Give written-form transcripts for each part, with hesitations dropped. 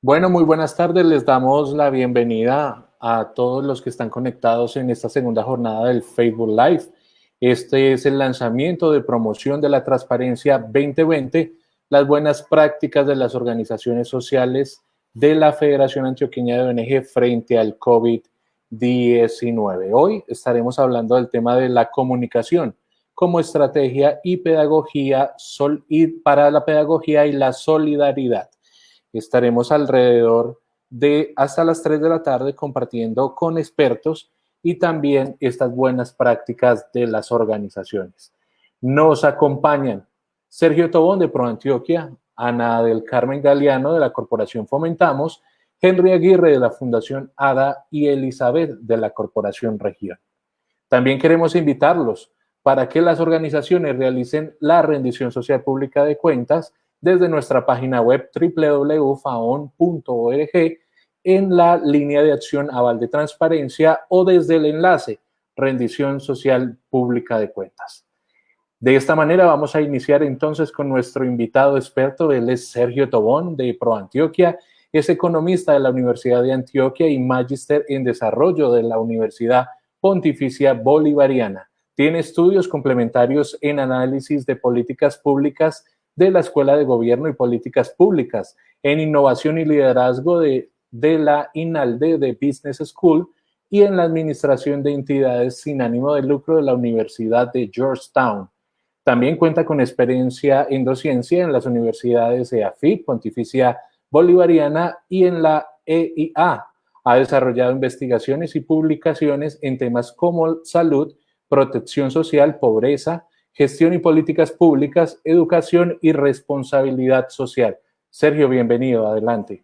Bueno, muy buenas tardes. Les damos la bienvenida a todos los que están conectados en esta segunda jornada del Facebook Live. Este es el lanzamiento de promoción de la transparencia 2020, las buenas prácticas de las organizaciones sociales de la Federación Antioqueña de ONG frente al COVID-19. Hoy estaremos hablando del tema de la comunicación como estrategia y pedagogía para la pedagogía y la solidaridad. Estaremos alrededor de hasta las 3 de la tarde compartiendo con expertos y también estas buenas prácticas de las organizaciones. Nos acompañan Sergio Tobón de ProAntioquia, Ana del Carmen Galeano de la Corporación Fomentamos, Henry Aguirre de la Fundación ADA y Elizabeth de la Corporación Región. También queremos invitarlos para que las organizaciones realicen la rendición social pública de cuentas desde nuestra página web www.faon.org en la línea de acción Aval de Transparencia o desde el enlace Rendición Social Pública de Cuentas. De esta manera vamos a iniciar entonces con nuestro invitado experto. Él es Sergio Tobón de ProAntioquia, es economista de la Universidad de Antioquia y magíster en desarrollo de la Universidad Pontificia Bolivariana. Tiene estudios complementarios en análisis de políticas públicas de la Escuela de Gobierno y Políticas Públicas, en innovación y liderazgo de la INALDE de Business School y en la administración de entidades sin ánimo de lucro de la Universidad de Georgetown. También cuenta con experiencia en docencia en las universidades EAFIT, Pontificia Bolivariana y en la EIA. Ha desarrollado investigaciones y publicaciones en temas como salud, protección social, pobreza, gestión y políticas públicas, educación y responsabilidad social. Sergio, bienvenido, adelante.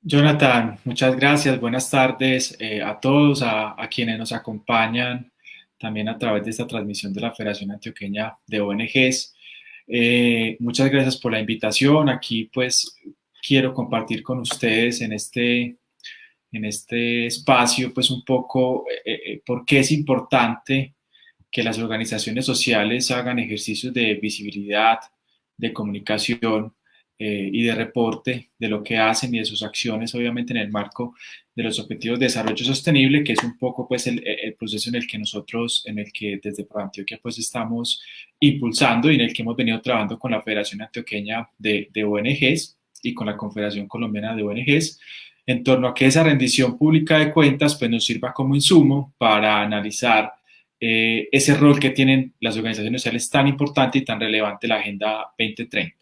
Jonathan, muchas gracias. Buenas tardes a todos, a quienes nos acompañan también a través de esta transmisión de la Federación Antioqueña de ONGs. Muchas gracias por la invitación. Aquí pues quiero compartir con ustedes en este espacio pues un poco por qué es importante que las organizaciones sociales hagan ejercicios de visibilidad, de comunicación y de reporte de lo que hacen y de sus acciones, obviamente en el marco de los Objetivos de Desarrollo Sostenible, que es un poco pues el proceso en el que desde ProAntioquia pues estamos impulsando y en el que hemos venido trabajando con la Federación Antioqueña de ONGs y con la Confederación Colombiana de ONGs, en torno a que esa rendición pública de cuentas pues nos sirva como insumo para analizar ese rol que tienen las organizaciones sociales tan importante y tan relevante en la Agenda 2030.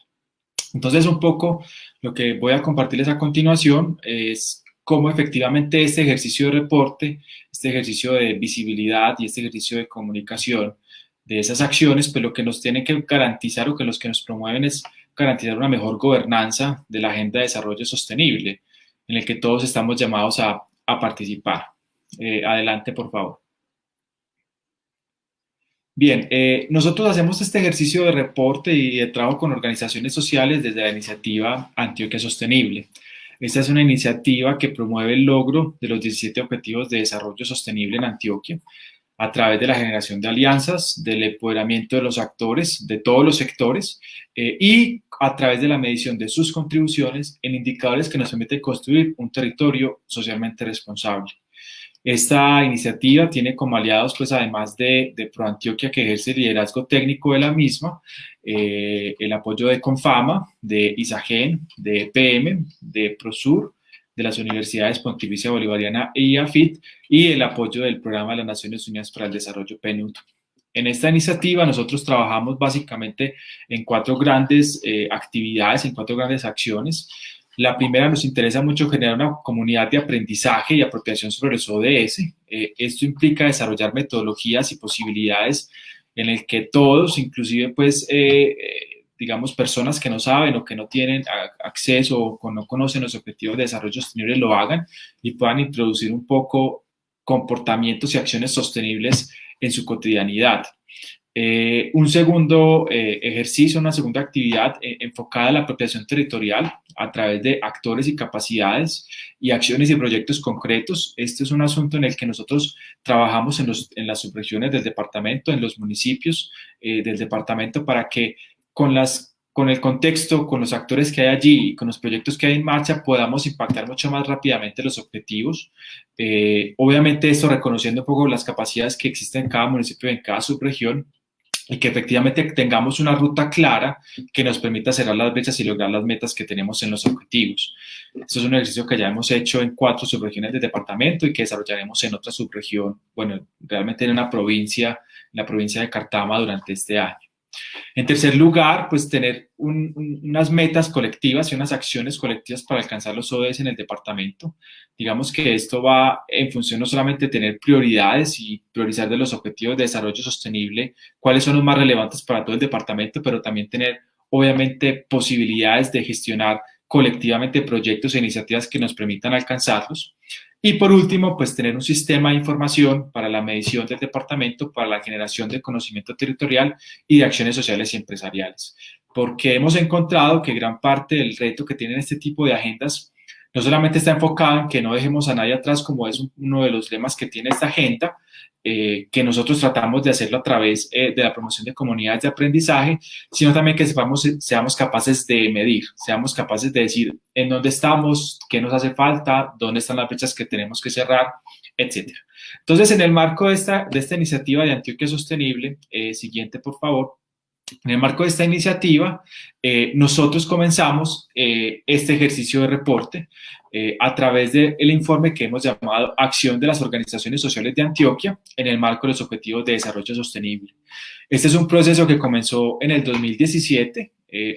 Entonces, un poco lo que voy a compartirles a continuación es cómo efectivamente este ejercicio de reporte, este ejercicio de visibilidad y este ejercicio de comunicación de esas acciones, pues lo que nos tiene que garantizar o que los que nos promueven es garantizar una mejor gobernanza de la Agenda de Desarrollo Sostenible, en el que todos estamos llamados a participar. Adelante, por favor. Bien, nosotros hacemos este ejercicio de reporte y de trabajo con organizaciones sociales desde la iniciativa Antioquia Sostenible. Esta es una iniciativa que promueve el logro de los 17 Objetivos de Desarrollo Sostenible en Antioquia a través de la generación de alianzas, del empoderamiento de los actores, de todos los sectores, y a través de la medición de sus contribuciones en indicadores que nos permiten construir un territorio socialmente responsable. Esta iniciativa tiene como aliados, pues además de ProAntioquia, que ejerce el liderazgo técnico de la misma, el apoyo de Confama, de ISAGEN, de EPM, de PROSUR, de las universidades Pontificia Bolivariana e IAFIT y el apoyo del Programa de las Naciones Unidas para el Desarrollo PNUD. En esta iniciativa nosotros trabajamos básicamente en cuatro grandes actividades, en cuatro grandes acciones. La primera, nos interesa mucho generar una comunidad de aprendizaje y apropiación sobre los ODS. Esto implica desarrollar metodologías y posibilidades en el que todos, inclusive pues, digamos, personas que no saben o que no tienen acceso o no conocen los objetivos de desarrollo sostenible lo hagan y puedan introducir un poco comportamientos y acciones sostenibles en su cotidianidad. Un segundo ejercicio, una segunda actividad enfocada a la apropiación territorial a través de actores y capacidades y acciones y proyectos concretos. Este es un asunto en el que nosotros trabajamos en las subregiones del departamento, en los municipios del departamento, para que con las con el contexto, con los actores que hay allí y con los proyectos que hay en marcha, podamos impactar mucho más rápidamente los objetivos. Obviamente esto reconociendo un poco las capacidades que existen en cada municipio, en cada subregión, y que efectivamente tengamos una ruta clara que nos permita cerrar las brechas y lograr las metas que tenemos en los objetivos. Esto es un ejercicio que ya hemos hecho en 4 subregiones del departamento y que desarrollaremos en otra subregión, bueno, realmente en una provincia, en la provincia de Cartama durante este año. En tercer lugar, pues tener unas metas colectivas y unas acciones colectivas para alcanzar los ODS en el departamento. Digamos que esto va en función no solamente de tener prioridades y priorizar de los objetivos de desarrollo sostenible, cuáles son los más relevantes para todo el departamento, pero también tener obviamente posibilidades de gestionar colectivamente proyectos e iniciativas que nos permitan alcanzarlos. Y por último, pues tener un sistema de información para la medición del departamento, para la generación de conocimiento territorial y de acciones sociales y empresariales. Porque hemos encontrado que gran parte del reto que tienen este tipo de agendas no solamente está enfocado en que no dejemos a nadie atrás, como es uno de los lemas que tiene esta agenda, que nosotros tratamos de hacerlo a través de la promoción de comunidades de aprendizaje, sino también que seamos capaces de medir, seamos capaces de decir en dónde estamos, qué nos hace falta, dónde están las brechas que tenemos que cerrar, etc. Entonces, en el marco de esta iniciativa de Antioquia Sostenible, siguiente por favor, en el marco de esta iniciativa, nosotros comenzamos este ejercicio de reporte a través del informe que hemos llamado Acción de las Organizaciones Sociales de Antioquia en el marco de los Objetivos de Desarrollo Sostenible. Este es un proceso que comenzó en el 2017,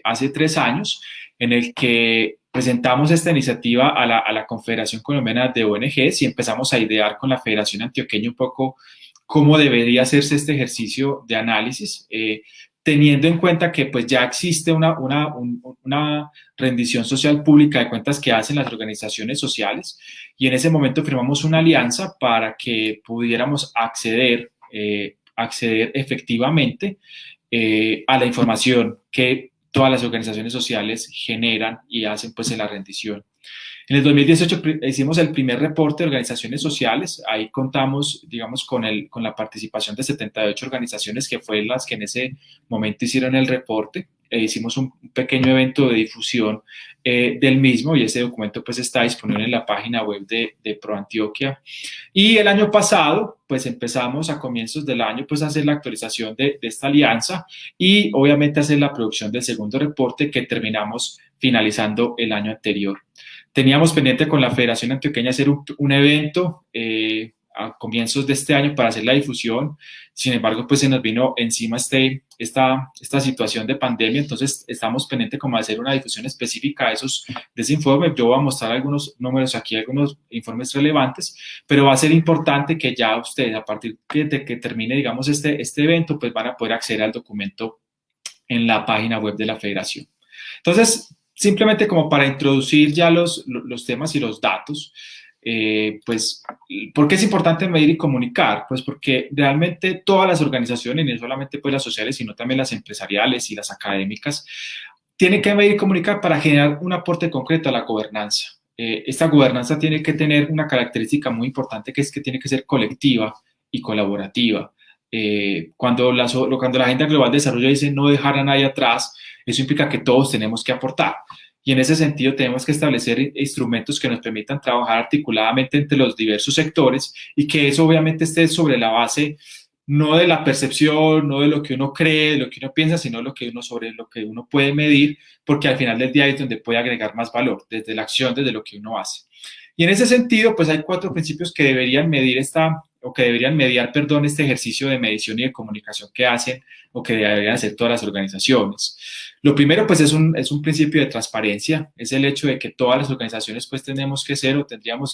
hace 3 años, en el que presentamos esta iniciativa a la Confederación Colombiana de ONGs y empezamos a idear con la Federación Antioqueña un poco cómo debería hacerse este ejercicio de análisis, teniendo en cuenta que pues ya existe una rendición social pública de cuentas que hacen las organizaciones sociales, y en ese momento firmamos una alianza para que pudiéramos acceder efectivamente a la información que todas las organizaciones sociales generan y hacen pues en la rendición. En el 2018 hicimos el primer reporte de organizaciones sociales. Ahí contamos, digamos, con la participación de 78 organizaciones que fueron las que en ese momento hicieron el reporte. Hicimos un pequeño evento de difusión del mismo, y ese documento pues está disponible en la página web de ProAntioquia. Y el año pasado pues empezamos a comienzos del año pues a hacer la actualización de esta alianza y obviamente hacer la producción del segundo reporte que terminamos finalizando el año anterior. Teníamos pendiente con la Federación Antioqueña hacer un evento a comienzos de este año para hacer la difusión. Sin embargo, pues se nos vino encima esta situación de pandemia, entonces estamos pendientes como de hacer una difusión específica de ese informe. Yo voy a mostrar algunos números aquí, algunos informes relevantes, pero va a ser importante que ya ustedes, a partir de que termine, digamos, este evento, pues van a poder acceder al documento en la página web de la Federación. Entonces, simplemente como para introducir ya los temas y los datos, pues, ¿por qué es importante medir y comunicar? Pues porque realmente todas las organizaciones, y no solamente pues las sociales, sino también las empresariales y las académicas, tienen que medir y comunicar para generar un aporte concreto a la gobernanza. Esta gobernanza tiene que tener una característica muy importante, que es que tiene que ser colectiva y colaborativa. Cuando la Agenda Global de Desarrollo dice no dejar a nadie atrás, eso implica que todos tenemos que aportar. Y en ese sentido tenemos que establecer instrumentos que nos permitan trabajar articuladamente entre los diversos sectores, y que eso obviamente esté sobre la base no de la percepción, no de lo que uno cree, de lo que uno piensa, sino sobre lo que uno puede medir, porque al final del día es donde puede agregar más valor, desde la acción, desde lo que uno hace. Y en ese sentido, pues hay 4 principios que deberían mediar este ejercicio de medición y de comunicación que hacen o que deberían hacer todas las organizaciones. Lo primero, pues es un principio de transparencia, es el hecho de que todas las organizaciones pues tendríamos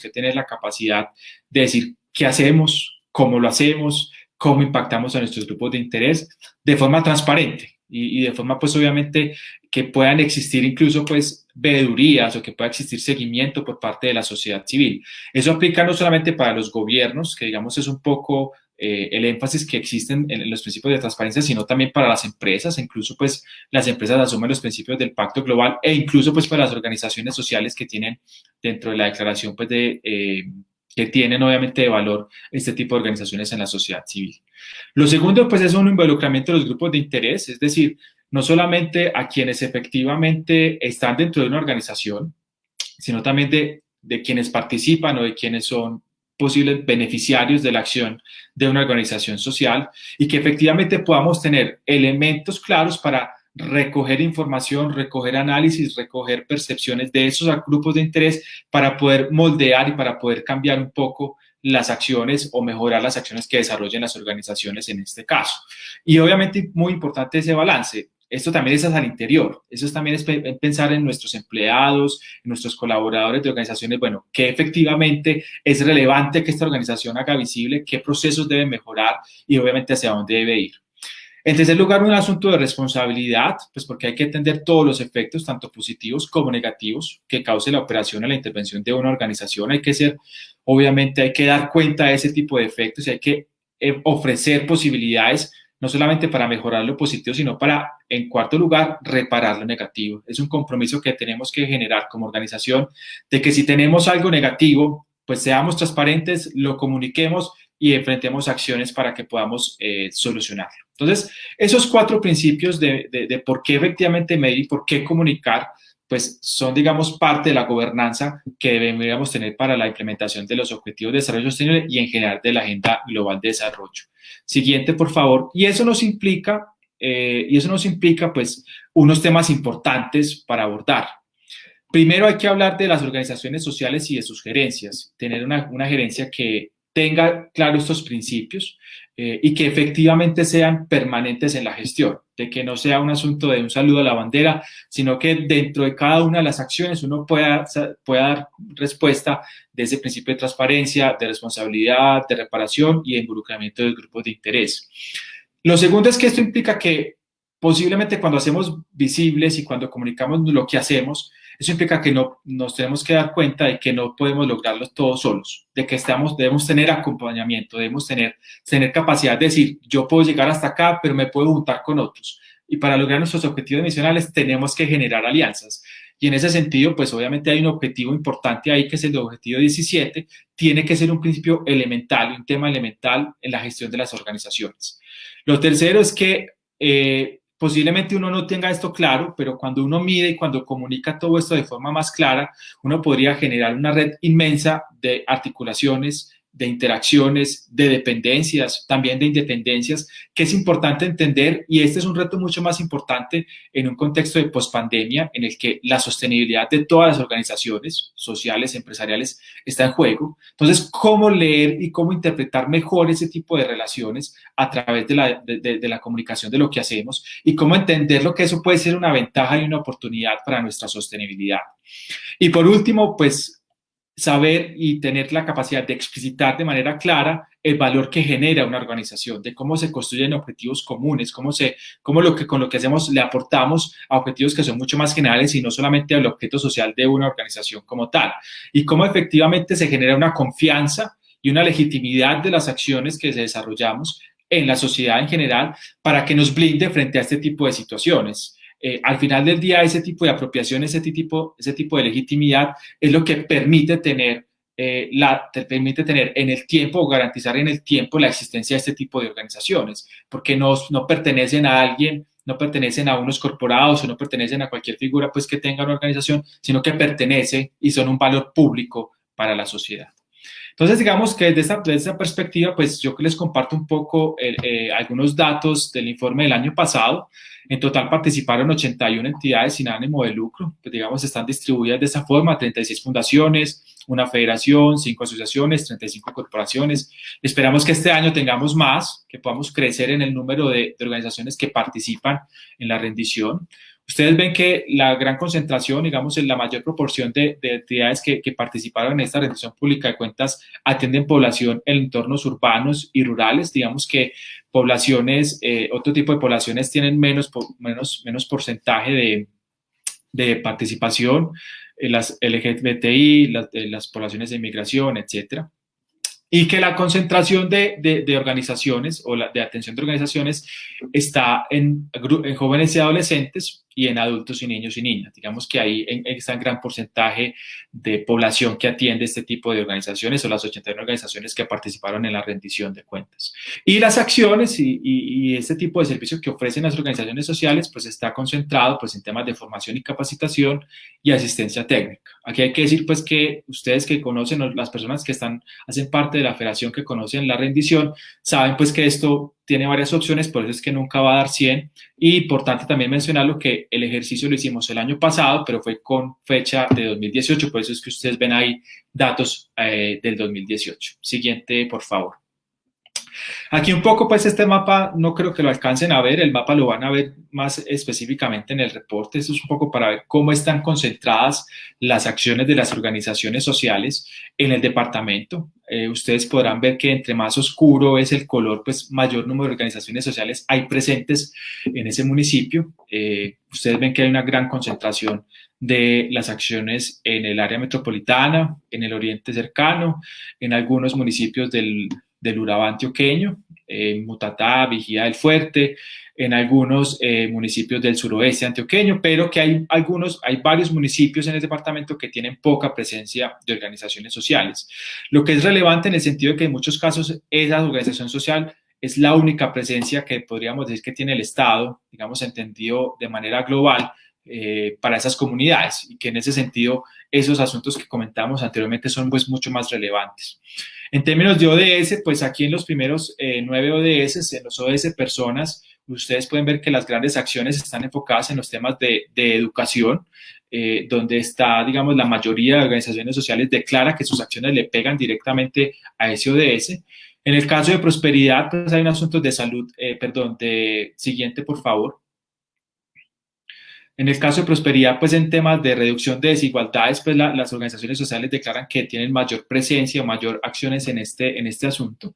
que tener la capacidad de decir qué hacemos, cómo lo hacemos, cómo impactamos a nuestros grupos de interés de forma transparente y de forma pues obviamente que puedan existir incluso pues veedurías o que pueda existir seguimiento por parte de la sociedad civil. Eso aplica no solamente para los gobiernos, que digamos es un poco el énfasis que existen en los principios de transparencia, sino también para las empresas. Incluso pues las empresas asumen los principios del Pacto Global, e incluso pues para las organizaciones sociales que tienen dentro de la declaración pues que tienen obviamente de valor este tipo de organizaciones en la sociedad civil. Lo segundo pues es un involucramiento de los grupos de interés, es decir, no solamente a quienes efectivamente están dentro de una organización, sino también de quienes participan o de quienes son posibles beneficiarios de la acción de una organización social, y que efectivamente podamos tener elementos claros para recoger información, recoger análisis, recoger percepciones de esos grupos de interés para poder moldear y para poder cambiar un poco las acciones o mejorar las acciones que desarrollen las organizaciones en este caso. Y obviamente muy importante ese balance. Esto también es hacia el interior, eso también es pensar en nuestros empleados, en nuestros colaboradores de organizaciones, bueno, qué efectivamente es relevante que esta organización haga visible, qué procesos debe mejorar y obviamente hacia dónde debe ir. En tercer lugar, un asunto de responsabilidad, pues porque hay que entender todos los efectos, tanto positivos como negativos, que cause la operación o la intervención de una organización. Obviamente hay que dar cuenta de ese tipo de efectos y hay que ofrecer posibilidades, no solamente para mejorar lo positivo, sino para, en cuarto lugar, reparar lo negativo. Es un compromiso que tenemos que generar como organización, de que si tenemos algo negativo, pues seamos transparentes, lo comuniquemos y enfrentemos acciones para que podamos solucionarlo. Entonces, esos 4 principios de por qué efectivamente medir y por qué comunicar, pues son, digamos, parte de la gobernanza que deberíamos tener para la implementación de los Objetivos de Desarrollo Sostenible y en general de la Agenda Global de Desarrollo. Siguiente, por favor. Y eso nos implica, pues, unos temas importantes para abordar. Primero hay que hablar de las organizaciones sociales y de sus gerencias, tener una gerencia que tenga claro estos principios y que efectivamente sean permanentes en la gestión, de que no sea un asunto de un saludo a la bandera, sino que dentro de cada una de las acciones uno pueda dar respuesta de ese principio de transparencia, de responsabilidad, de reparación y de involucramiento de grupos de interés. Lo segundo es que esto implica que posiblemente cuando hacemos visibles y cuando comunicamos lo que hacemos, eso implica que nos tenemos que dar cuenta de que no podemos lograrlo todos solos, de que debemos tener acompañamiento, debemos tener capacidad de decir, yo puedo llegar hasta acá, pero me puedo juntar con otros. Y para lograr nuestros objetivos misionales tenemos que generar alianzas. Y en ese sentido, pues obviamente hay un objetivo importante ahí, que es el objetivo 17, tiene que ser un principio elemental, un tema elemental en la gestión de las organizaciones. Lo tercero es que posiblemente uno no tenga esto claro, pero cuando uno mide y cuando comunica todo esto de forma más clara, uno podría generar una red inmensa de articulaciones, de interacciones, de dependencias, también de independencias, que es importante entender, y este es un reto mucho más importante en un contexto de pospandemia en el que la sostenibilidad de todas las organizaciones sociales, empresariales, está en juego. Entonces, ¿cómo leer y cómo interpretar mejor ese tipo de relaciones a través de la comunicación de lo que hacemos y cómo entender lo que eso puede ser una ventaja y una oportunidad para nuestra sostenibilidad? Y por último, pues, saber y tener la capacidad de explicitar de manera clara el valor que genera una organización, de cómo se construyen objetivos comunes, con lo que hacemos le aportamos a objetivos que son mucho más generales y no solamente al objeto social de una organización como tal, y cómo efectivamente se genera una confianza y una legitimidad de las acciones que desarrollamos en la sociedad en general para que nos blinde frente a este tipo de situaciones. Al final del día, ese tipo de apropiación, ese tipo de legitimidad es lo que permite tener en el tiempo o garantizar en el tiempo la existencia de este tipo de organizaciones, porque no pertenecen a alguien, no pertenecen a unos corporados o no pertenecen a cualquier figura pues que tenga una organización, sino que pertenecen y son un valor público para la sociedad. Entonces, digamos que desde esta perspectiva, pues yo les comparto un poco algunos datos del informe del año pasado. En total participaron 81 entidades sin ánimo de lucro, pues digamos están distribuidas de esa forma: 36 fundaciones, una federación, 5 asociaciones, 35 corporaciones. Esperamos que este año tengamos más, que podamos crecer en el número de organizaciones que participan en la rendición. Ustedes ven que la gran concentración, digamos, en la mayor proporción de entidades que participaron en esta rendición pública de cuentas atienden población en entornos urbanos y rurales. Digamos que poblaciones, otro tipo de poblaciones tienen menos porcentaje de participación, las LGBTI, las poblaciones de inmigración, etcétera. y que la concentración de organizaciones o de atención de organizaciones está en jóvenes y adolescentes y en adultos y niños y niñas. Digamos que ahí está un gran porcentaje de población que atiende este tipo de organizaciones o las 81 organizaciones que participaron en la rendición de cuentas. Y las acciones y este tipo de servicios que ofrecen las organizaciones sociales pues está concentrado pues en temas de formación y capacitación y asistencia técnica. Aquí hay que decir pues que ustedes que conocen, las personas que hacen parte de la federación que conocen la rendición, saben pues que esto tiene varias opciones, por eso es que nunca va a dar 100 y importante también mencionarlo que el ejercicio lo hicimos el año pasado, pero fue con fecha de 2018, por eso es que ustedes ven ahí datos del 2018. Siguiente, por favor. Aquí un poco, pues este mapa no creo que lo alcancen a ver, el mapa lo van a ver más específicamente en el reporte, esto es un poco para ver cómo están concentradas las acciones de las organizaciones sociales en el departamento. Ustedes podrán ver que entre más oscuro es el color, pues mayor número de organizaciones sociales hay presentes en ese municipio. Ustedes ven que hay una gran concentración de las acciones en el área metropolitana, en el oriente cercano, en algunos municipios del Urabá antioqueño, en Mutatá, Vigía del Fuerte, en algunos municipios del suroeste antioqueño, pero que hay varios municipios en el departamento que tienen poca presencia de organizaciones sociales. Lo que es relevante en el sentido de que en muchos casos esa organización social es la única presencia que podríamos decir que tiene el Estado, digamos entendido de manera global, para esas comunidades y que en ese sentido esos asuntos que comentamos anteriormente son pues mucho más relevantes. En términos de ODS, pues aquí en los primeros 9 ODS, en los ODS personas, ustedes pueden ver que las grandes acciones están enfocadas en los temas de educación, donde está, digamos, la mayoría de organizaciones sociales declara que sus acciones le pegan directamente a ese ODS. En el caso de prosperidad, pues hay un asunto de salud, siguiente, por favor. En el caso de prosperidad, pues en temas de reducción de desigualdades, pues las organizaciones sociales declaran que tienen mayor presencia o mayor acciones en este asunto.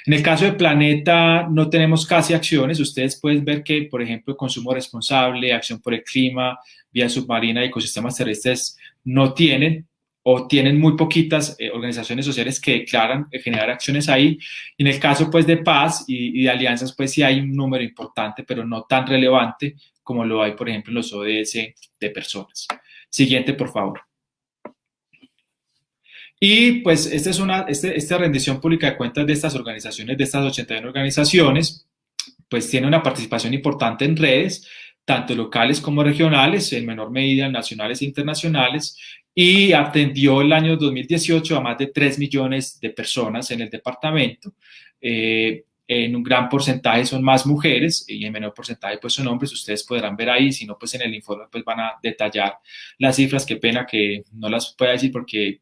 En el caso de planeta, no tenemos casi acciones. Ustedes pueden ver que, por ejemplo, consumo responsable, acción por el clima, vía submarina y ecosistemas terrestres no tienen o tienen muy poquitas organizaciones sociales que declaran generar acciones ahí. Y en el caso, pues, de paz y de alianzas, pues sí hay un número importante, pero no tan relevante como lo hay, por ejemplo, en los ODS de personas. Siguiente, por favor. Y pues esta rendición pública de cuentas de estas organizaciones, de estas 81 organizaciones, pues tiene una participación importante en redes, tanto locales como regionales, en menor medida nacionales e internacionales, y atendió el año 2018 a más de 3 millones de personas en el departamento. En un gran porcentaje son más mujeres y en menor porcentaje pues son hombres. Ustedes podrán ver ahí, si no pues en el informe pues van a detallar las cifras. Qué pena que no las pueda decir porque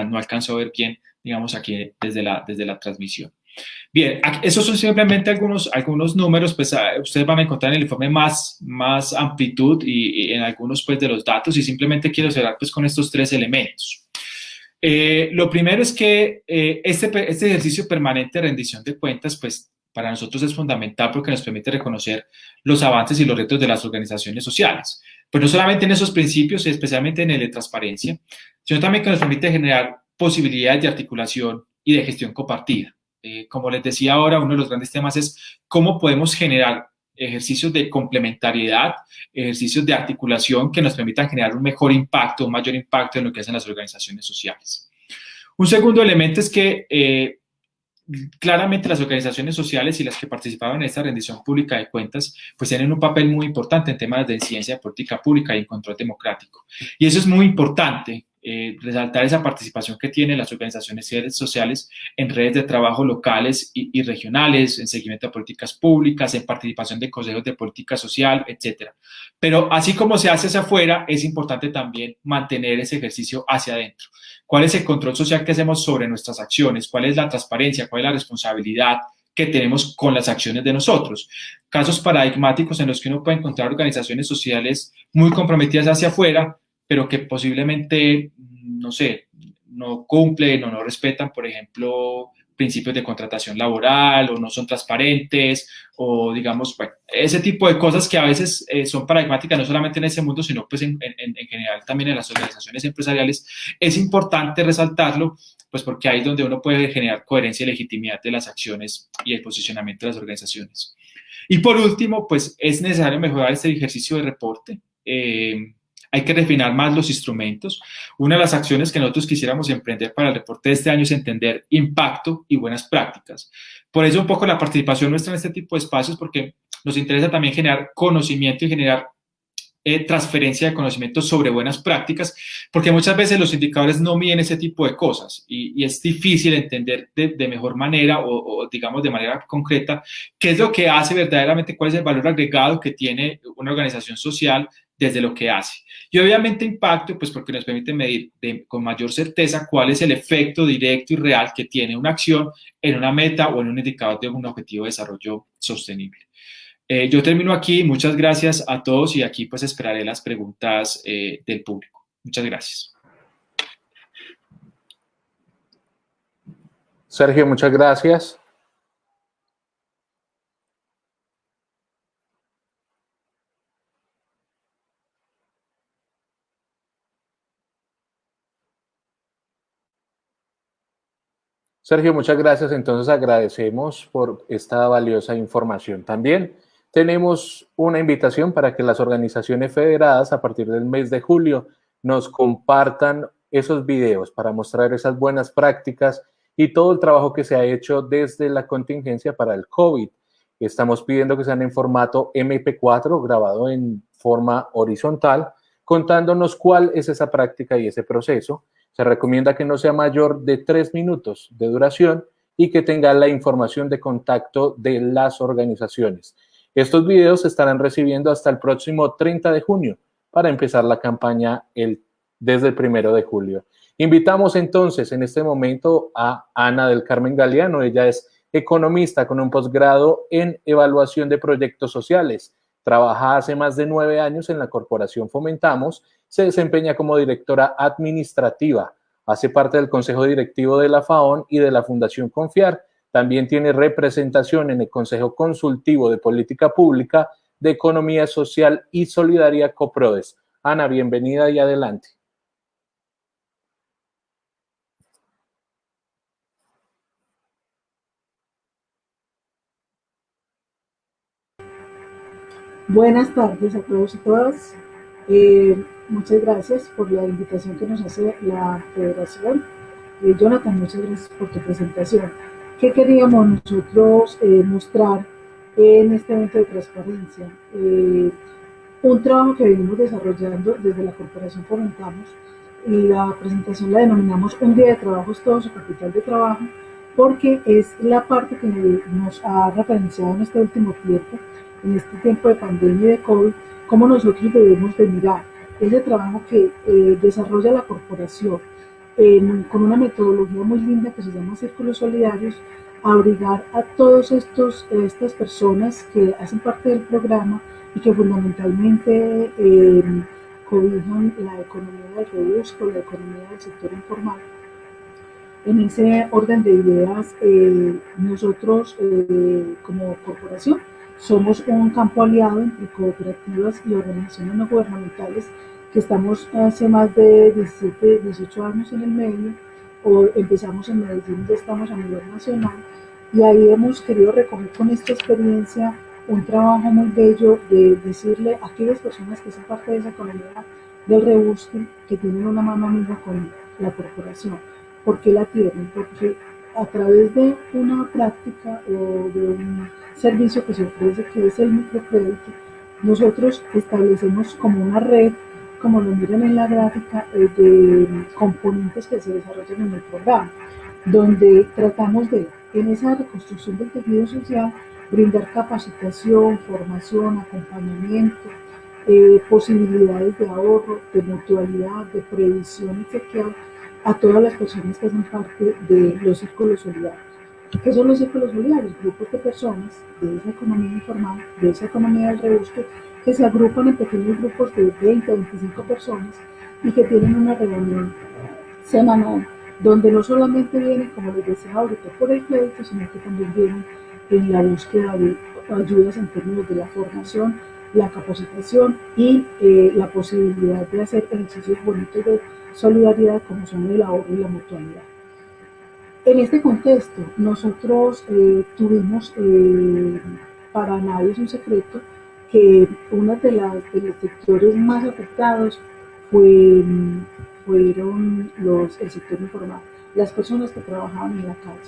no alcanzo a ver bien, digamos, aquí desde la transmisión. Bien, esos son simplemente algunos números, pues ustedes van a encontrar en el informe más amplitud y en algunos pues de los datos, y simplemente quiero cerrar pues con estos 3 elementos. Lo primero es que este ejercicio permanente de rendición de cuentas, pues para nosotros es fundamental porque nos permite reconocer los avances y los retos de las organizaciones sociales. Pues no solamente en esos principios, especialmente en el de transparencia, sino también que nos permite generar posibilidades de articulación y de gestión compartida. Como les decía ahora, uno de los grandes temas es cómo podemos generar ejercicios de complementariedad, ejercicios de articulación que nos permitan generar un mejor impacto, un mayor impacto en lo que hacen las organizaciones sociales. Un segundo elemento es que claramente las organizaciones sociales y las que participaron en esta rendición pública de cuentas pues tienen un papel muy importante en temas de incidencia de política pública y en control democrático. Y eso es muy importante. Resaltar esa participación que tienen las organizaciones sociales en redes de trabajo locales y regionales, en seguimiento de políticas públicas, en participación de consejos de política social, etc. Pero así como se hace hacia afuera, es importante también mantener ese ejercicio hacia adentro. ¿Cuál es el control social que hacemos sobre nuestras acciones? ¿Cuál es la transparencia? ¿Cuál es la responsabilidad que tenemos con las acciones de nosotros? Casos paradigmáticos en los que uno puede encontrar organizaciones sociales muy comprometidas hacia afuera, pero que posiblemente, no sé, no cumplen o no respetan, por ejemplo, principios de contratación laboral o no son transparentes o digamos, bueno, ese tipo de cosas que a veces son paradigmáticas no solamente en ese mundo, sino pues en general también en las organizaciones empresariales, es importante resaltarlo, pues porque ahí es donde uno puede generar coherencia y legitimidad de las acciones y el posicionamiento de las organizaciones. Y por último, pues es necesario mejorar este ejercicio de reporte. Hay que refinar más los instrumentos. Una de las acciones que nosotros quisiéramos emprender para el reporte de este año es entender impacto y buenas prácticas. Por eso un poco la participación nuestra en este tipo de espacios, porque nos interesa también generar conocimiento y generar transferencia de conocimiento sobre buenas prácticas, porque muchas veces los indicadores no miden ese tipo de cosas y es difícil entender de mejor manera o, digamos, de manera concreta qué es lo que hace verdaderamente, cuál es el valor agregado que tiene una organización social desde lo que hace. Y obviamente impacto, pues porque nos permite medir con mayor certeza cuál es el efecto directo y real que tiene una acción en una meta o en un indicador de un objetivo de desarrollo sostenible. Yo termino aquí. Muchas gracias a todos y aquí pues esperaré las preguntas del público. Muchas gracias. Sergio, muchas gracias. Sergio, muchas gracias. Entonces agradecemos por esta valiosa información. También tenemos una invitación para que las organizaciones federadas a partir del mes de julio nos compartan esos videos para mostrar esas buenas prácticas y todo el trabajo que se ha hecho desde la contingencia para el COVID. Estamos pidiendo que sean en formato MP4, grabado en forma horizontal, contándonos cuál es esa práctica y ese proceso. Se recomienda que no sea mayor de 3 minutos de duración y que tenga la información de contacto de las organizaciones. Estos videos se estarán recibiendo hasta el próximo 30 de junio para empezar la campaña desde el 1 de julio. Invitamos entonces en este momento a Ana del Carmen Galeano. Ella es economista con un posgrado en evaluación de proyectos sociales. Trabaja hace más de 9 años en la corporación Fomentamos. Se desempeña como directora administrativa, hace parte del consejo directivo de la FAON y de la Fundación Confiar. También tiene representación en el Consejo Consultivo de Política Pública de Economía Social y Solidaria Coprodes. Ana, bienvenida y adelante. Buenas tardes a todos y todas. Muchas gracias por la invitación que nos hace la Federación. Jonathan, muchas gracias por tu presentación. ¿Qué queríamos nosotros mostrar en este evento de transparencia? Un trabajo que venimos desarrollando desde la Corporación Fomentamos, y la presentación la denominamos Un día de trabajo es todo su capital de trabajo, porque es la parte que nos ha referenciado en este último tiempo, en este tiempo de pandemia y de COVID, cómo nosotros debemos de mirar ese trabajo que desarrolla la corporación con una metodología muy linda que se llama Círculos Solidarios, a abrigar a todas estas personas que hacen parte del programa y que fundamentalmente cobijan la economía del rebusco, la economía del sector informal. En ese orden de ideas, nosotros como corporación somos un campo aliado entre cooperativas y organizaciones no gubernamentales que estamos hace más de 17, 18 años en el medio, o empezamos en Medellín, ya estamos a nivel nacional, y ahí hemos querido recoger con esta experiencia un trabajo muy bello de decirle a aquellas personas que son parte de esa economía del rebusque, que tienen una mano amiga con la corporación. ¿Por qué la tienen? Porque a través de una práctica o de un servicio que se ofrece, que es el microcrédito, nosotros establecemos como una red, como lo miran en la gráfica, de componentes que se desarrollan en el programa, donde tratamos de, en esa reconstrucción del tejido social, brindar capacitación, formación, acompañamiento, posibilidades de ahorro, de mutualidad, de previsión exequial a todas las personas que hacen parte de los círculos solidarios. ¿Qué son los círculos solidarios? Grupos de personas de esa economía informal, de esa economía del rebusque, que se agrupan en pequeños grupos de 20 o 25 personas y que tienen una reunión semanal donde no solamente vienen, como les decía ahorita, por el crédito, sino que también vienen en la búsqueda de ayudas en términos de la formación, la capacitación y la posibilidad de hacer ejercicios bonitos de solidaridad como son el ahorro y la mutualidad. En este contexto, nosotros tuvimos, para nadie es un secreto, que uno de los sectores más afectados fueron el sector informal, las personas que trabajaban en la calle.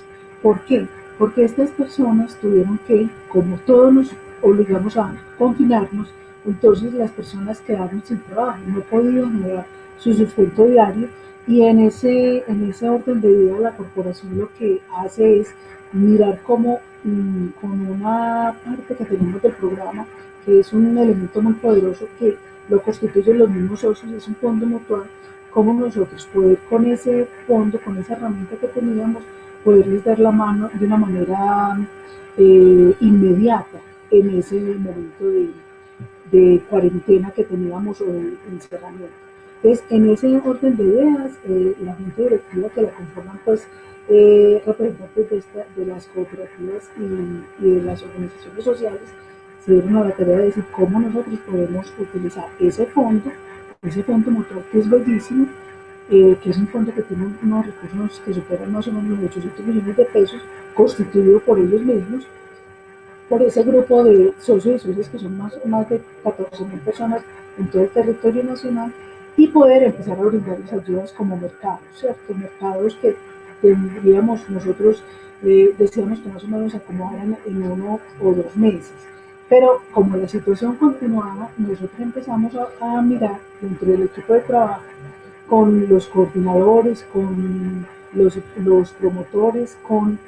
¿Por qué? Porque estas personas tuvieron que, como todos nos obligamos a confinarnos, entonces las personas quedaron sin trabajo, no podían generar su sustento diario y en ese orden de vida la corporación lo que hace es mirar cómo con una parte que tenemos del programa, que es un elemento muy poderoso que lo constituyen los mismos socios, es un fondo mutual, cómo nosotros poder con ese fondo, con esa herramienta que teníamos, poderles dar la mano de una manera inmediata en ese momento de cuarentena que teníamos o de encerramiento. Entonces, en ese orden de ideas, la junta directiva que la conforman, pues, representantes de las cooperativas y de las organizaciones sociales, se dieron a la tarea de decir cómo nosotros podemos utilizar ese fondo mutual que es bellísimo, que es un fondo que tiene unos recursos que superan más o menos los 800 millones de pesos, constituido por ellos mismos, por ese grupo de socios y socias que son más de 14.000 personas en todo el territorio nacional, y poder empezar a brindarles ayudas como mercados, ¿cierto? Mercados que tendríamos nosotros, decíamos que más o menos se acomodaran en 1 o 2 meses. Pero como la situación continuaba, nosotros empezamos a mirar dentro del equipo de trabajo con los coordinadores, con los promotores, con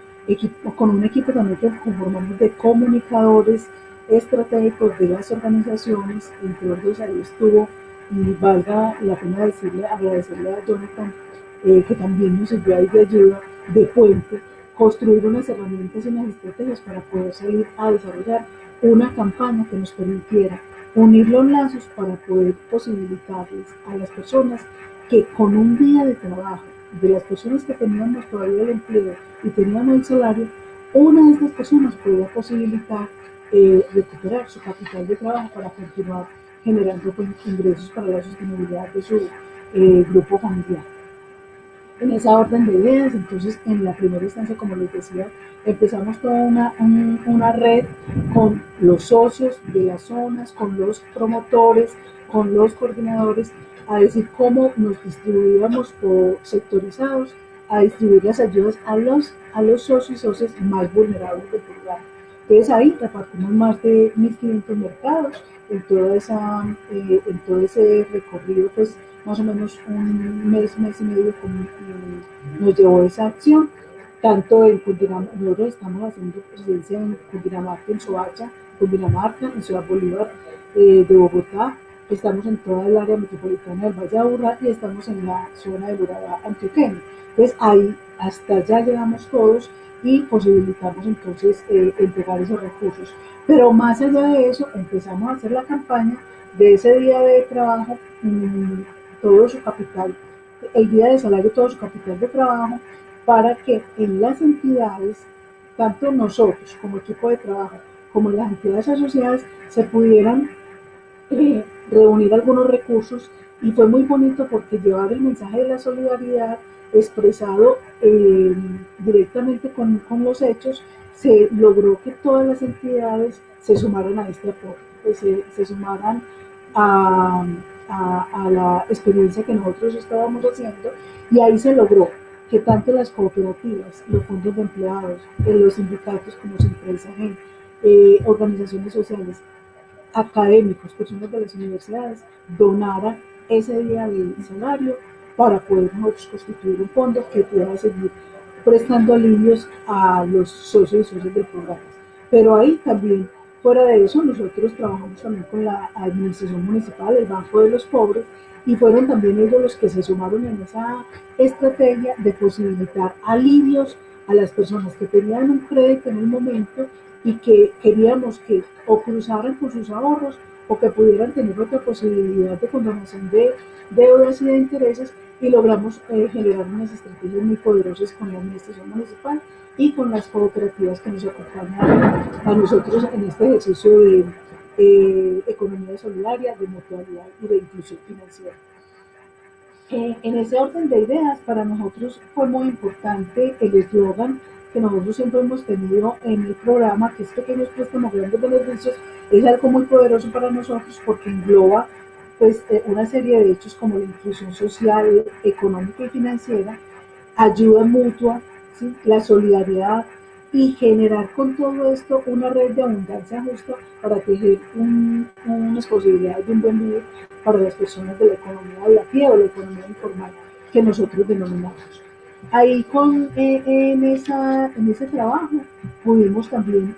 un equipo también que conformamos de comunicadores estratégicos de las organizaciones, entre otros ahí estuvo, y valga la pena agradecerle a Jonathan, que también nos sirvió ahí de ayuda, de puente, construir unas herramientas y unas estrategias para poder salir a desarrollar una campaña que nos permitiera unir los lazos para poder posibilitarles a las personas que con un día de trabajo, de las personas que teníamos todavía el empleo y teníamos el salario, una de estas personas podía posibilitar recuperar su capital de trabajo para continuar generando ingresos para la sostenibilidad de su grupo familiar. En esa orden de ideas, entonces en la primera instancia, como les decía, empezamos toda una red con los socios de las zonas, con los promotores, con los coordinadores, a decir cómo nos distribuíamos o sectorizados, a distribuir las ayudas a los socios y socias más vulnerables del programa. Entonces ahí repartimos más de 1.500 mercados en todo ese recorrido, pues más o menos un mes y medio nos llevó esa acción, tanto en Cundinamarca, nosotros estamos haciendo presencia en Cundinamarca, en Soacha, Cundinamarca, en Ciudad Bolívar de Bogotá, estamos en toda el área metropolitana del Valle de Aburrá y estamos en la zona del Urabá antioqueño. Entonces ahí hasta allá llegamos todos y posibilitamos entonces entregar esos recursos. Pero más allá de eso, empezamos a hacer la campaña de ese día de trabajo, todo su capital, el día de salario, todo su capital de trabajo, para que en las entidades, tanto nosotros como equipo de trabajo, como en las entidades asociadas, se pudieran reunir algunos recursos, y fue muy bonito porque llevar el mensaje de la solidaridad expresado directamente con los hechos, se logró que todas las entidades se sumaran a este apoyo, pues se sumaran a, a la experiencia que nosotros estábamos haciendo, y ahí se logró que tanto las cooperativas, los fondos de empleados, los sindicatos como Simpresa-Gen, organizaciones sociales, académicos, personas de las universidades, donaran ese día del salario para poder nosotros constituir un fondo que pueda seguir prestando alivios a los socios y socios del programa. Pero ahí también, fuera de eso, nosotros trabajamos también con la administración municipal, el Banco de los Pobres, y fueron también ellos los que se sumaron en esa estrategia de posibilitar alivios a las personas que tenían un crédito en un momento y que queríamos que o cruzaran con sus ahorros o que pudieran tener otra posibilidad de condonación de deudas y de intereses, y logramos generar unas estrategias muy poderosas con la administración municipal y con las cooperativas que nos acompañan a nosotros en este ejercicio de economía solidaria, de mutualidad y de inclusión financiera. En ese orden de ideas, para nosotros fue muy importante el eslogan que nosotros siempre hemos tenido en el programa, que es pequeños préstamos, grandes beneficios. Es algo muy poderoso para nosotros porque engloba pues, una serie de hechos como la inclusión social, económica y financiera, ayuda mutua, ¿sí? La solidaridad y generar con todo esto una red de abundancia justa para tejer unas posibilidades de un buen vivir para las personas de la economía de a pie o la economía informal que nosotros denominamos. Ahí en ese trabajo pudimos también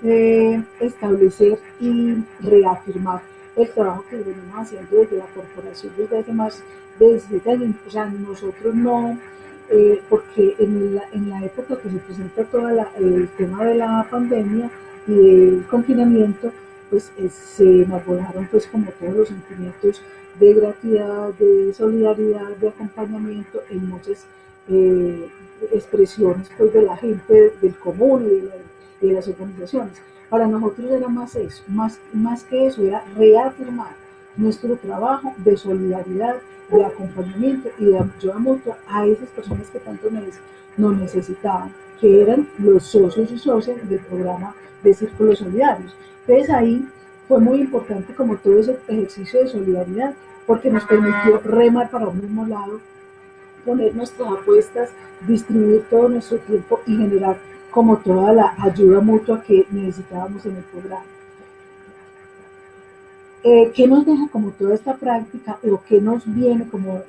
establecer y reafirmar el trabajo que venimos haciendo desde la corporación desde hace más de 17 años. O sea, nosotros no, porque en la época que se presenta todo el tema de la pandemia y del confinamiento, pues se elaboraron pues como todos los sentimientos de gratuidad, de solidaridad, de acompañamiento en muchas expresiones pues de la gente del común y de las organizaciones. Para nosotros era más eso, más que eso, era reafirmar nuestro trabajo de solidaridad, de acompañamiento y de ayuda mutua a esas personas que tanto nos necesitaban, que eran los socios y socias del programa de Círculos Solidarios. Entonces ahí fue muy importante como todo ese ejercicio de solidaridad porque nos permitió remar para un mismo lado, poner nuestras apuestas, distribuir todo nuestro tiempo y generar como toda la ayuda mutua que necesitábamos en el programa. ¿Qué nos deja como toda esta práctica o qué nos viene como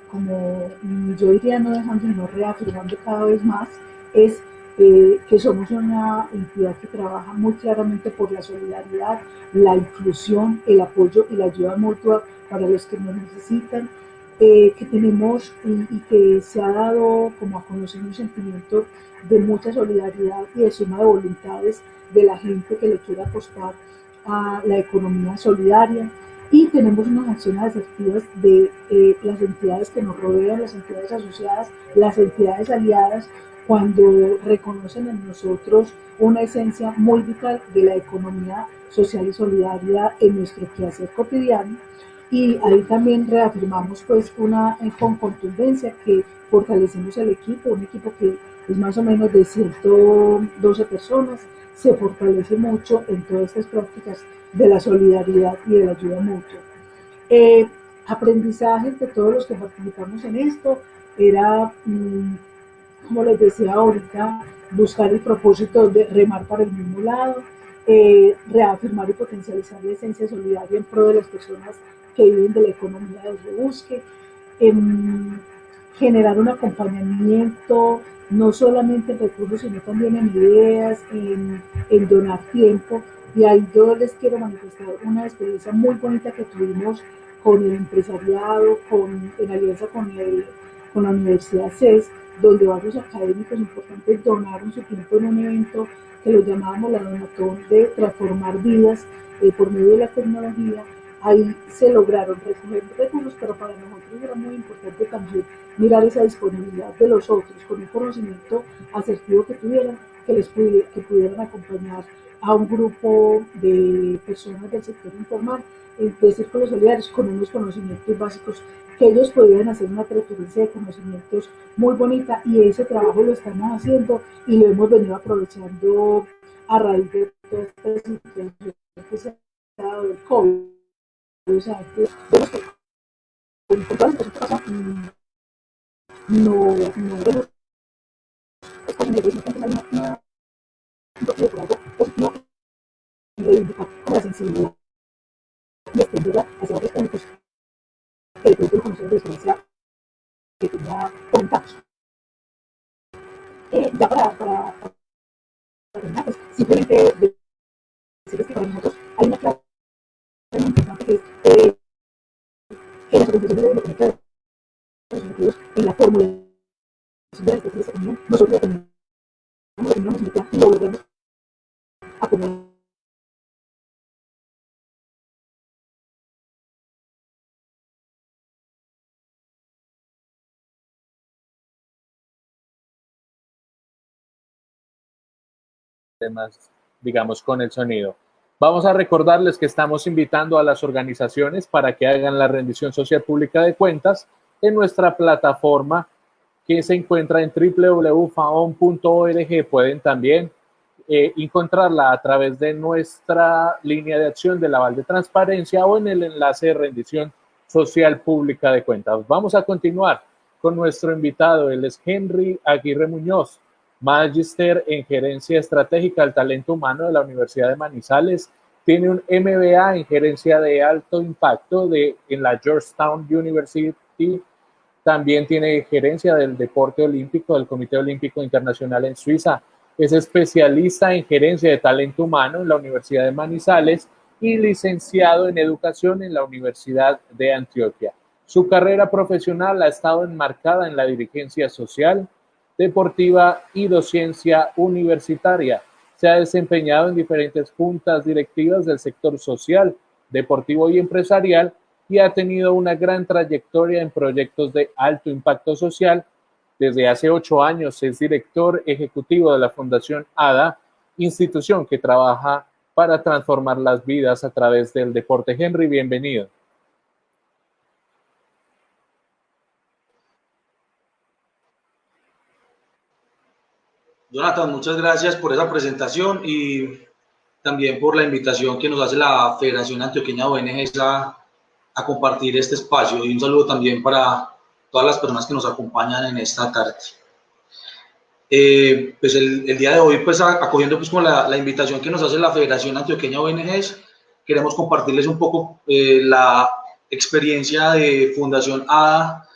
yo diría no dejando sino reafirmando cada vez más? Es que somos una entidad que trabaja muy claramente por la solidaridad, la inclusión, el apoyo y la ayuda mutua para los que nos necesitan, que tenemos y que se ha dado como a conocer un sentimiento de mucha solidaridad y de suma de voluntades de la gente que le quiere apostar a la economía solidaria y tenemos unas acciones asertivas de las entidades que nos rodean, las entidades asociadas, las entidades aliadas, cuando reconocen en nosotros una esencia muy vital de la economía social y solidaria en nuestro quehacer cotidiano. Y ahí también reafirmamos pues con contundencia que fortalecemos el equipo, un equipo que es más o menos de 112 personas, se fortalece mucho en todas estas prácticas de la solidaridad y de la ayuda mutua. Eh, Aprendizajes de todos los que participamos en esto era, como les decía ahorita, buscar el propósito de remar para el mismo lado, reafirmar y potencializar la esencia solidaria en pro de las personas que viven de la economía del rebusque, generar un acompañamiento no solamente en recursos, sino también en ideas, en donar tiempo. Y ahí yo les quiero manifestar una experiencia muy bonita que tuvimos con el empresariado, en alianza con la Universidad CES, donde varios académicos importantes donaron su tiempo en un evento que lo llamábamos la donatón de transformar vidas por medio de la tecnología. Ahí se lograron recoger recursos, pero para nosotros era muy importante también mirar esa disponibilidad de los otros con un conocimiento asertivo que tuvieran, que pudieran acompañar a un grupo de personas del sector informal de círculos solidarios con unos conocimientos básicos que ellos podían hacer una transferencia de conocimientos muy bonita y ese trabajo lo estamos haciendo y lo hemos venido aprovechando a raíz de toda esta situación que se ha dado del COVID. O sea, que vemos que con todas las cosas que pasan, no vemos es como negocios, hay un poquito por algo positivo y reivindicar con la sensibilidad y extenderla hacia otros puntos que de pronto conocer de experiencia que tenía comentarios. Ya para terminar, pues simplemente decirles que para nosotros hay una clave muy importante que es que las organizaciones deben de conectar los objetivos en la formulación de las estrategias de opinión. Nosotros tenemos opinión y lo volvemos a poner temas, digamos, con el sonido. Vamos a recordarles que estamos invitando a las organizaciones para que hagan la rendición social pública de cuentas en nuestra plataforma que se encuentra en www.faon.org. Pueden también encontrarla a través de nuestra línea de acción del aval de transparencia o en el enlace de rendición social pública de cuentas. Vamos a continuar con nuestro invitado. Él es Henry Aguirre Muñoz, Magíster en Gerencia Estratégica del Talento Humano de la Universidad de Manizales. Tiene un MBA en Gerencia de Alto Impacto en la Georgetown University. También tiene gerencia del deporte olímpico del Comité Olímpico Internacional en Suiza. Es especialista en gerencia de talento humano en la Universidad de Manizales y licenciado en educación en la Universidad de Antioquia. Su carrera profesional ha estado enmarcada en la dirigencia social, deportiva y docencia universitaria. Se ha desempeñado en diferentes juntas directivas del sector social, deportivo y empresarial y ha tenido una gran trayectoria en proyectos de alto impacto social. Desde hace 8 años es director ejecutivo de la Fundación ADA, institución que trabaja para transformar las vidas a través del deporte. Henry, bienvenido. Jonathan, muchas gracias por esa presentación y también por la invitación que nos hace la Federación Antioqueña de ONGs a compartir este espacio. Y un saludo también para todas las personas que nos acompañan en esta tarde. Pues el día de hoy, pues acogiendo pues como la invitación que nos hace la Federación Antioqueña de ONGs, queremos compartirles un poco la experiencia de Fundación ADA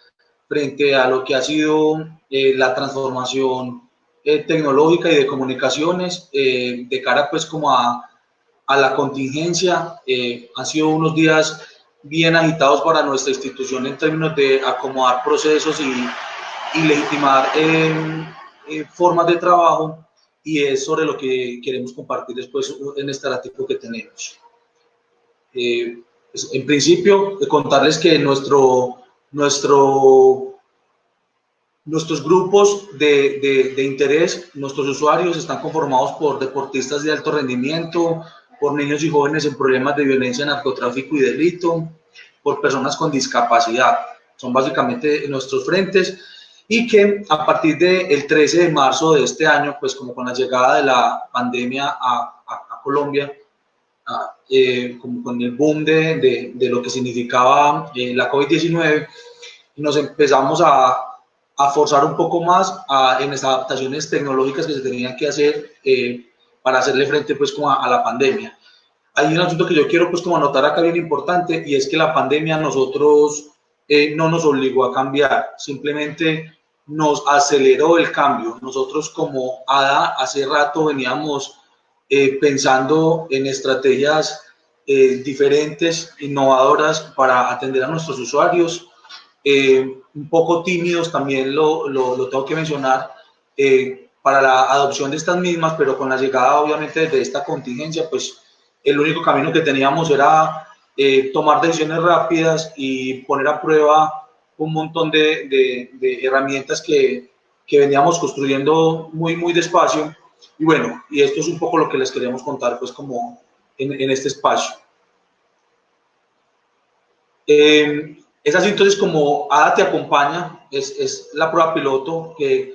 frente a lo que ha sido la transformación tecnológica y de comunicaciones de cara pues como a la contingencia. Han sido unos días bien agitados para nuestra institución en términos de acomodar procesos y legitimar formas de trabajo, y es sobre lo que queremos compartir después en este ratico que tenemos. Pues, en principio, contarles que nuestros grupos de interés, nuestros usuarios están conformados por deportistas de alto rendimiento, por niños y jóvenes en problemas de violencia, narcotráfico y delito, por personas con discapacidad. Son básicamente nuestros frentes, y que a partir del 13 de marzo de este año, pues como con la llegada de la pandemia a Colombia, como con el boom de lo que significaba la COVID-19, nos empezamos a forzar un poco más en las adaptaciones tecnológicas que se tenían que hacer para hacerle frente pues como a la pandemia. Hay un asunto que yo quiero pues como anotar acá bien importante, y es que la pandemia a nosotros no nos obligó a cambiar, simplemente nos aceleró el cambio. Nosotros como ADA hace rato veníamos pensando en estrategias diferentes, innovadoras para atender a nuestros usuarios, un poco tímidos también lo tengo que mencionar, para la adopción de estas mismas, pero con la llegada obviamente de esta contingencia, pues el único camino que teníamos era tomar decisiones rápidas y poner a prueba un montón de herramientas que veníamos construyendo muy despacio. Y bueno, y esto es un poco lo que les queremos contar pues como en este espacio. Es así entonces como ADA te acompaña, es la prueba piloto que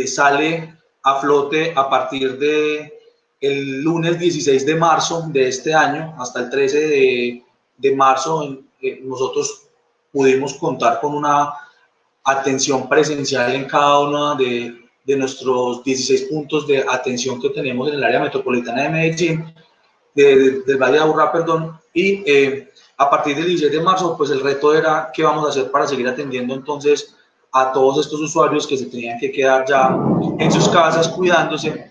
sale a flote a partir de el lunes 16 de marzo de este año hasta el 13 de marzo. Nosotros pudimos contar con una atención presencial en cada uno de nuestros 16 puntos de atención que tenemos en el área metropolitana de Medellín, del Valle de Aburrá, perdón, y a partir del 16 de marzo, pues el reto era qué vamos a hacer para seguir atendiendo entonces a todos estos usuarios que se tenían que quedar ya en sus casas cuidándose,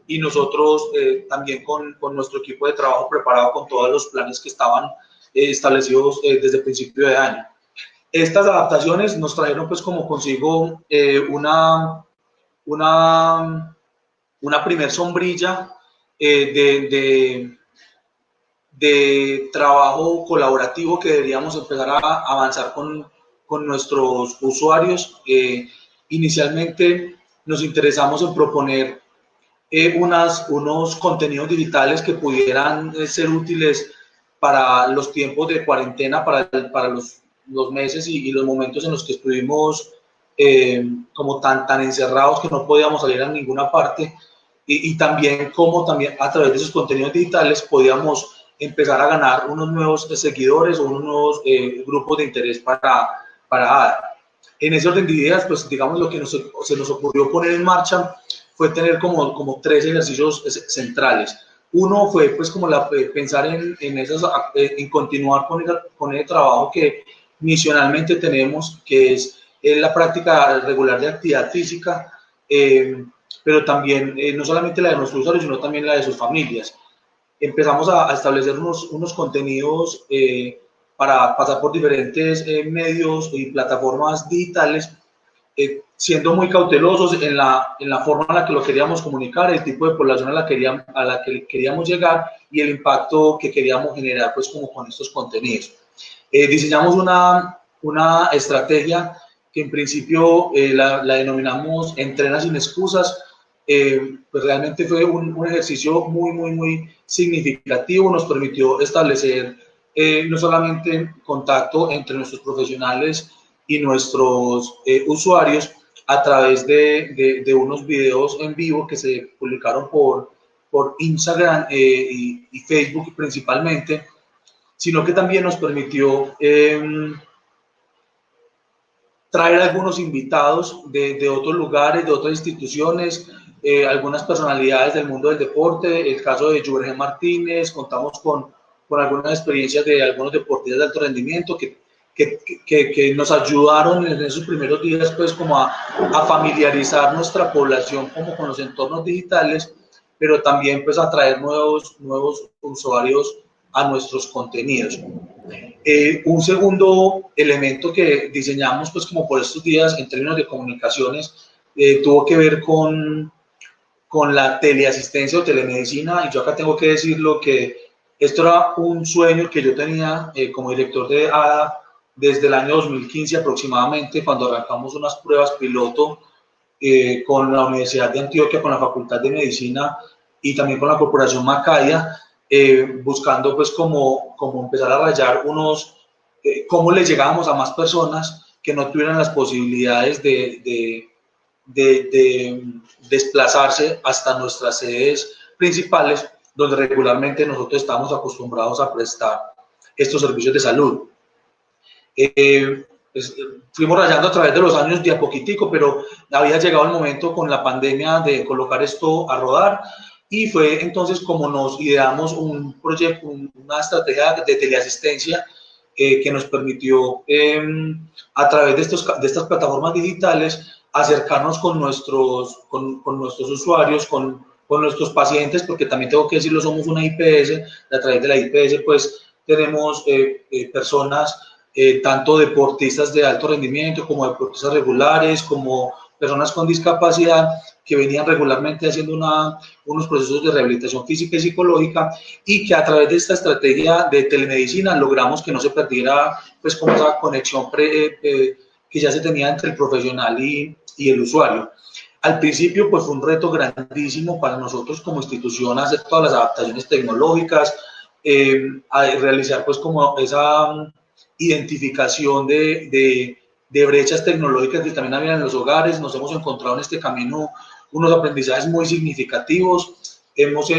y nosotros también con nuestro equipo de trabajo preparado con todos los planes que estaban establecidos desde el principio de año. Estas adaptaciones nos trajeron pues como consigo una primer sombrilla de trabajo colaborativo que deberíamos empezar a avanzar con nuestros usuarios. Inicialmente nos interesamos en proponer unos contenidos digitales que pudieran ser útiles para los tiempos de cuarentena, para los meses y los momentos en los que estuvimos como tan encerrados que no podíamos salir a ninguna parte, y también como también a través de esos contenidos digitales podíamos empezar a ganar unos nuevos seguidores o unos nuevos grupos de interés para ADA. En ese orden de ideas, pues digamos lo que se nos ocurrió poner en marcha fue tener como 3 ejercicios centrales. Uno fue pues como pensar en continuar con el trabajo que misionalmente tenemos, que es la práctica regular de actividad física, pero también no solamente la de nuestros usuarios, sino también la de sus familias. Empezamos a establecer unos contenidos para pasar por diferentes medios y plataformas digitales, siendo muy cautelosos en la forma en la que lo queríamos comunicar, el tipo de población a la que queríamos llegar y el impacto que queríamos generar pues como con estos contenidos. Diseñamos una estrategia que en principio la denominamos Entrena sin excusas. Pues realmente fue un ejercicio muy significativo, nos permitió establecer no solamente contacto entre nuestros profesionales y nuestros usuarios a través de unos videos en vivo que se publicaron por Instagram y Facebook principalmente, sino que también nos permitió traer algunos invitados de otros lugares, de otras instituciones, algunas personalidades del mundo del deporte, el caso de Jürgen Martínez, contamos con algunas experiencias de algunos deportistas de alto rendimiento que nos ayudaron en esos primeros días pues como a familiarizar nuestra población como con los entornos digitales, pero también pues a traer nuevos usuarios a nuestros contenidos. Un segundo elemento que diseñamos pues como por estos días en términos de comunicaciones tuvo que ver con la teleasistencia o telemedicina, y yo acá tengo que decirlo que esto era un sueño que yo tenía como director de ADA desde el año 2015 aproximadamente, cuando arrancamos unas pruebas piloto con la Universidad de Antioquia, con la Facultad de Medicina y también con la Corporación Macaya, buscando pues como empezar a rayar cómo le llegábamos a más personas que no tuvieran las posibilidades de desplazarse hasta nuestras sedes principales, donde regularmente nosotros estamos acostumbrados a prestar estos servicios de salud. Pues, fuimos rayando a través de los años de a poquitico, pero había llegado el momento con la pandemia de colocar esto a rodar, y fue entonces como nos ideamos un proyecto, una estrategia de teleasistencia que nos permitió a través de estas plataformas digitales acercarnos con nuestros usuarios, con nuestros pacientes, porque también tengo que decirlo, somos una IPS, a través de la IPS pues tenemos personas, tanto deportistas de alto rendimiento como deportistas regulares, como personas con discapacidad que venían regularmente haciendo unos procesos de rehabilitación física y psicológica, y que a través de esta estrategia de telemedicina logramos que no se perdiera pues como esa conexión que ya se tenía entre el profesional y el usuario. Al principio pues fue un reto grandísimo para nosotros como institución hacer todas las adaptaciones tecnológicas, a realizar pues como esa identificación de brechas tecnológicas que también había en los hogares. Nos hemos encontrado en este camino unos aprendizajes muy significativos. Nos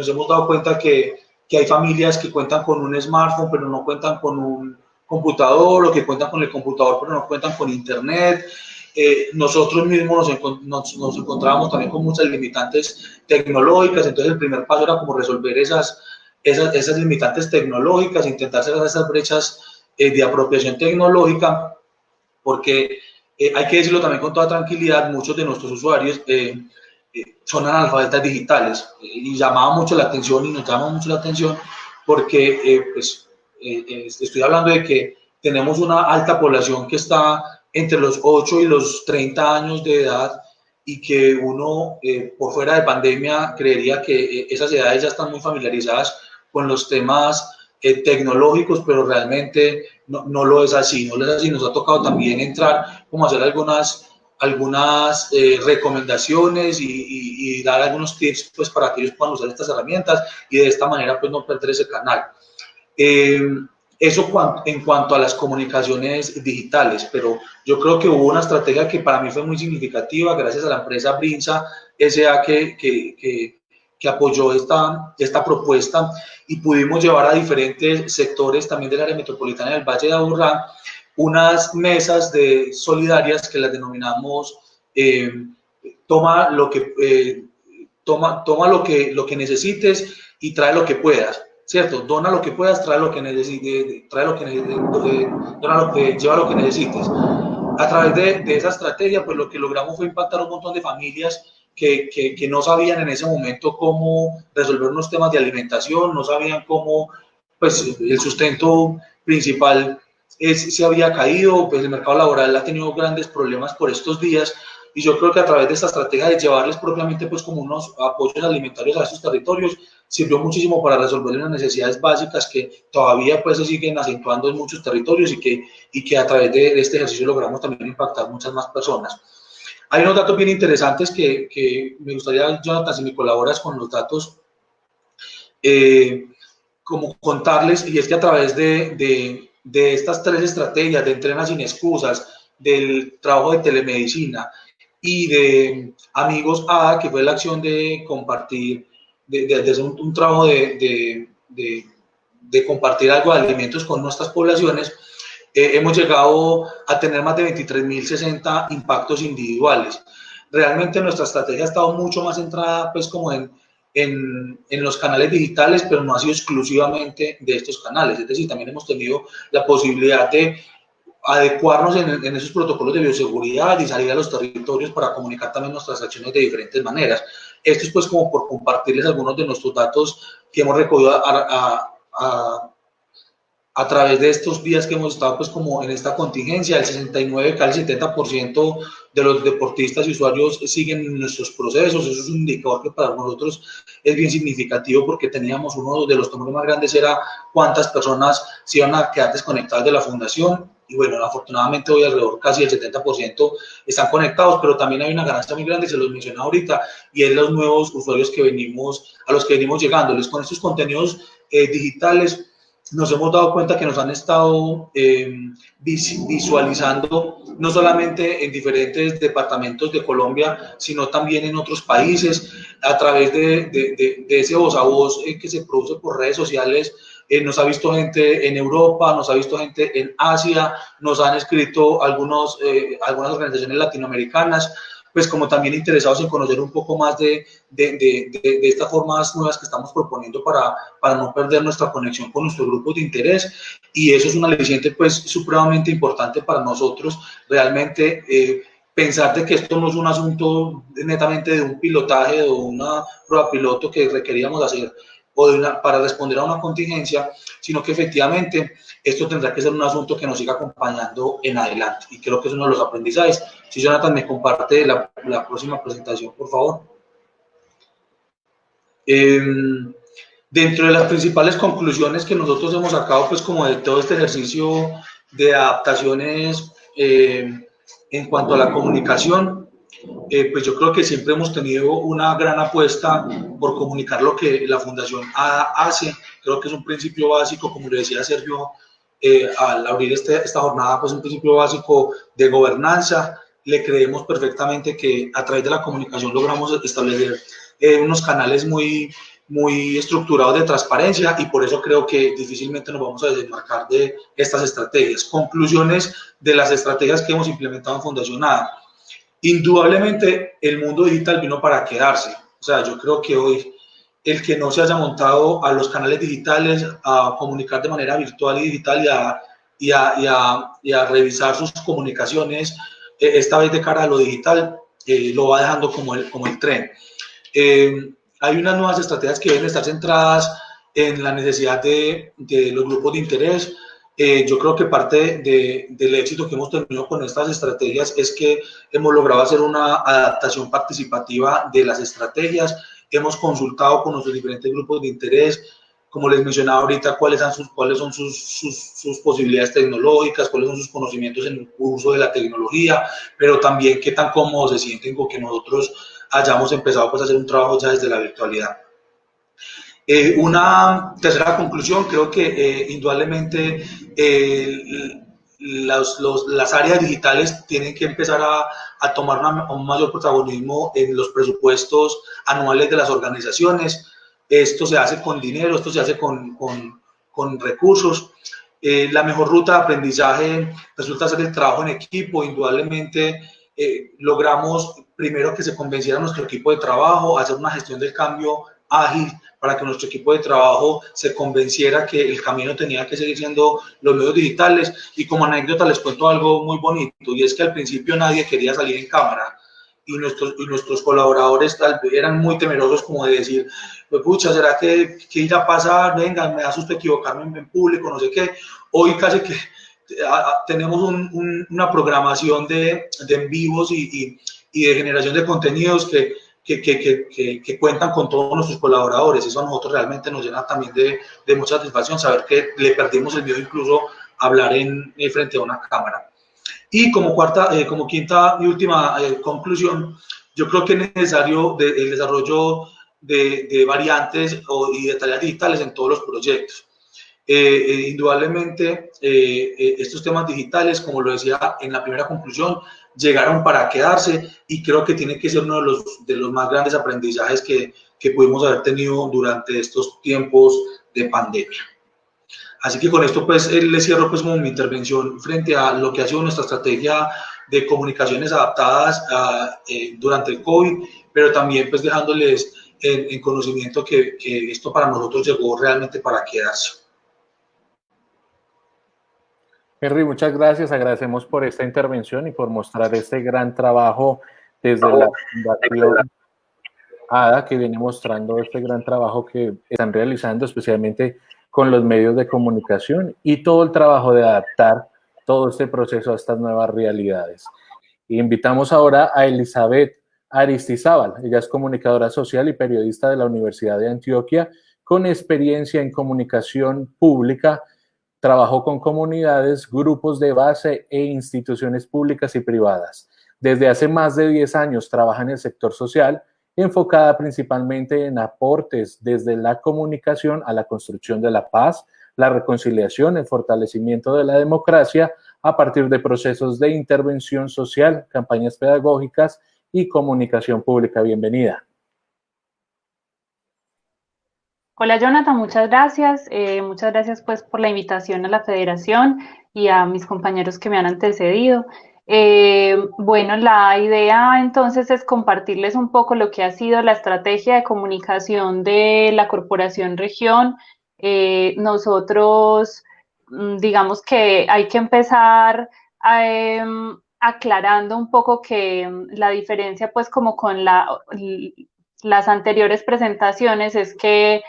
hemos dado cuenta que hay familias que cuentan con un smartphone pero no cuentan con un computador, o que cuentan con el computador pero no cuentan con internet. Nosotros mismos nos encontrábamos también con muchas limitantes tecnológicas, entonces el primer paso era como resolver esas limitantes tecnológicas, intentar cerrar esas brechas de apropiación tecnológica, porque hay que decirlo también con toda tranquilidad, muchos de nuestros usuarios son analfabetas digitales, y llamaba mucho la atención y nos llama mucho la atención porque estoy hablando de que tenemos una alta población que está entre los 8 y los 30 años de edad, y que uno por fuera de pandemia creería que esas edades ya están muy familiarizadas con los temas tecnológicos, pero realmente no lo es así, Nos ha tocado también entrar como a hacer algunas algunas recomendaciones y dar algunos tips pues, para que ellos puedan usar estas herramientas y de esta manera pues, no perder ese canal. Eso en cuanto a las comunicaciones digitales, pero yo creo que hubo una estrategia que para mí fue muy significativa gracias a la empresa Brinza S.A. que apoyó esta propuesta y pudimos llevar a diferentes sectores también del área metropolitana del Valle de Aburrá unas mesas solidarias que las denominamos toma lo que necesites y trae lo que puedas. ¿Cierto? Dona lo que puedas, trae lo que necesites, lleva lo que necesites. A través de esa estrategia, pues lo que logramos fue impactar a un montón de familias que no sabían en ese momento cómo resolver unos temas de alimentación, no sabían cómo, pues el sustento principal se había caído, pues el mercado laboral ha tenido grandes problemas por estos días. Y yo creo que a través de esta estrategia de llevarles propiamente pues como unos apoyos alimentarios a estos territorios, sirvió muchísimo para resolver unas necesidades básicas que todavía pues se siguen acentuando en muchos territorios y que a través de este ejercicio logramos también impactar muchas más personas. Hay unos datos bien interesantes que me gustaría, Jonathan, si me colaboras con los datos, como contarles, y es que a través de estas 3 estrategias de Entrena Sin Excusas, del trabajo de telemedicina y de Amigos A, que fue la acción de compartir, de hacer un trabajo de compartir algo de alimentos con nuestras poblaciones, hemos llegado a tener más de 23.060 impactos individuales. Realmente nuestra estrategia ha estado mucho más centrada pues como en los canales digitales, pero no ha sido exclusivamente de estos canales. Es decir, también hemos tenido la posibilidad de adecuarnos en esos protocolos de bioseguridad y salir a los territorios para comunicar también nuestras acciones de diferentes maneras. Esto es pues como por compartirles algunos de nuestros datos que hemos recogido a través de estos días que hemos estado pues como en esta contingencia. El 69, casi el 70% de los deportistas y usuarios siguen nuestros procesos. Eso es un indicador que para nosotros es bien significativo porque teníamos uno de los temores más grandes, era cuántas personas se iban a quedar desconectadas de la fundación. Y bueno, afortunadamente hoy alrededor casi el 70% están conectados, pero también hay una ganancia muy grande, se los mencioné ahorita, y es los nuevos usuarios a los que venimos llegándoles. Con estos contenidos digitales nos hemos dado cuenta que nos han estado visualizando no solamente en diferentes departamentos de Colombia, sino también en otros países, a través de ese voz a voz que se produce por redes sociales. Nos ha visto gente en Europa, nos ha visto gente en Asia, nos han escrito algunas organizaciones latinoamericanas, pues como también interesados en conocer un poco más de estas formas nuevas que estamos proponiendo para no perder nuestra conexión con nuestros grupos de interés. Y eso es un aliciente pues supremamente importante para nosotros, realmente pensar de que esto no es un asunto netamente de un pilotaje o una prueba piloto que requeríamos hacer para responder a una contingencia, sino que efectivamente esto tendrá que ser un asunto que nos siga acompañando en adelante. Y creo que es uno de los aprendizajes. Si Jonathan me comparte la próxima presentación, por favor. Dentro de las principales conclusiones que nosotros hemos sacado, pues como de todo este ejercicio de adaptaciones en cuanto a la comunicación, pues yo creo que siempre hemos tenido una gran apuesta por comunicar lo que la Fundación hace. Creo que es un principio básico, como le decía Sergio al abrir esta jornada, pues un principio básico de gobernanza. Le creemos perfectamente que a través de la comunicación logramos establecer unos canales muy estructurados de transparencia, y por eso creo que difícilmente nos vamos a desmarcar de estas estrategias. Conclusiones de las estrategias que hemos implementado en Fundación ADA. Indudablemente el mundo digital vino para quedarse. O sea, yo creo que hoy el que no se haya montado a los canales digitales, a comunicar de manera virtual y digital y a revisar sus comunicaciones, esta vez de cara a lo digital, lo va dejando como el tren. Hay unas nuevas estrategias que deben estar centradas en la necesidad de los grupos de interés. Yo creo que parte del éxito que hemos tenido con estas estrategias es que hemos logrado hacer una adaptación participativa de las estrategias. Hemos consultado con nuestros diferentes grupos de interés, como les mencionaba ahorita, cuáles son sus posibilidades tecnológicas, cuáles son sus conocimientos en el uso de la tecnología, pero también qué tan cómodos se sienten con que nosotros hayamos empezado pues, a hacer un trabajo ya desde la virtualidad. Una tercera conclusión, creo que indudablemente las áreas digitales tienen que empezar a tomar un mayor protagonismo en los presupuestos anuales de las organizaciones. Esto se hace con dinero, esto se hace con recursos. La mejor ruta de aprendizaje resulta ser el trabajo en equipo. Indudablemente logramos primero que se convenciera nuestro equipo de trabajo, hacer una gestión del cambio ágil para que nuestro equipo de trabajo se convenciera que el camino tenía que seguir siendo los medios digitales. Y como anécdota les cuento algo muy bonito, y es que al principio nadie quería salir en cámara, y nuestros colaboradores eran muy temerosos como de decir, pues pucha, ¿será que irá a pasar? Venga, me da susto equivocarme en público, no sé qué. Hoy casi que tenemos una programación de en vivos y de generación de contenidos que cuentan con todos nuestros colaboradores. Eso a nosotros realmente nos llena también de mucha satisfacción, saber que le perdimos el miedo incluso a hablar frente a una cámara. Y como quinta y última conclusión, yo creo que es necesario el desarrollo de variantes y de tareas digitales en todos los proyectos. Indudablemente, estos temas digitales, como lo decía en la primera conclusión, llegaron para quedarse, y creo que tiene que ser uno de los más grandes aprendizajes que pudimos haber tenido durante estos tiempos de pandemia. Así que con esto pues le cierro pues como mi intervención frente a lo que ha sido nuestra estrategia de comunicaciones adaptadas durante el COVID, pero también pues dejándoles en conocimiento que esto para nosotros llegó realmente para quedarse. Henry, muchas gracias. Agradecemos por esta intervención y por mostrar este gran trabajo desde la Fundación ADA, que viene mostrando este gran trabajo que están realizando, especialmente con los medios de comunicación y todo el trabajo de adaptar todo este proceso a estas nuevas realidades. Invitamos ahora a Elizabeth Aristizábal. Ella es comunicadora social y periodista de la Universidad de Antioquia, con experiencia en comunicación pública. Trabajó con comunidades, grupos de base e instituciones públicas y privadas. Desde hace más de 10 años trabaja en el sector social, enfocada principalmente en aportes desde la comunicación a la construcción de la paz, la reconciliación, el fortalecimiento de la democracia a partir de procesos de intervención social, campañas pedagógicas y comunicación pública. Bienvenida. Hola Jonathan, muchas gracias. Muchas gracias pues por la invitación a la Federación y a mis compañeros que me han antecedido. Bueno, la idea entonces es compartirles un poco lo que ha sido la estrategia de comunicación de la Corporación Región. Nosotros, digamos que hay que empezar aclarando un poco que la diferencia pues como con las anteriores presentaciones es que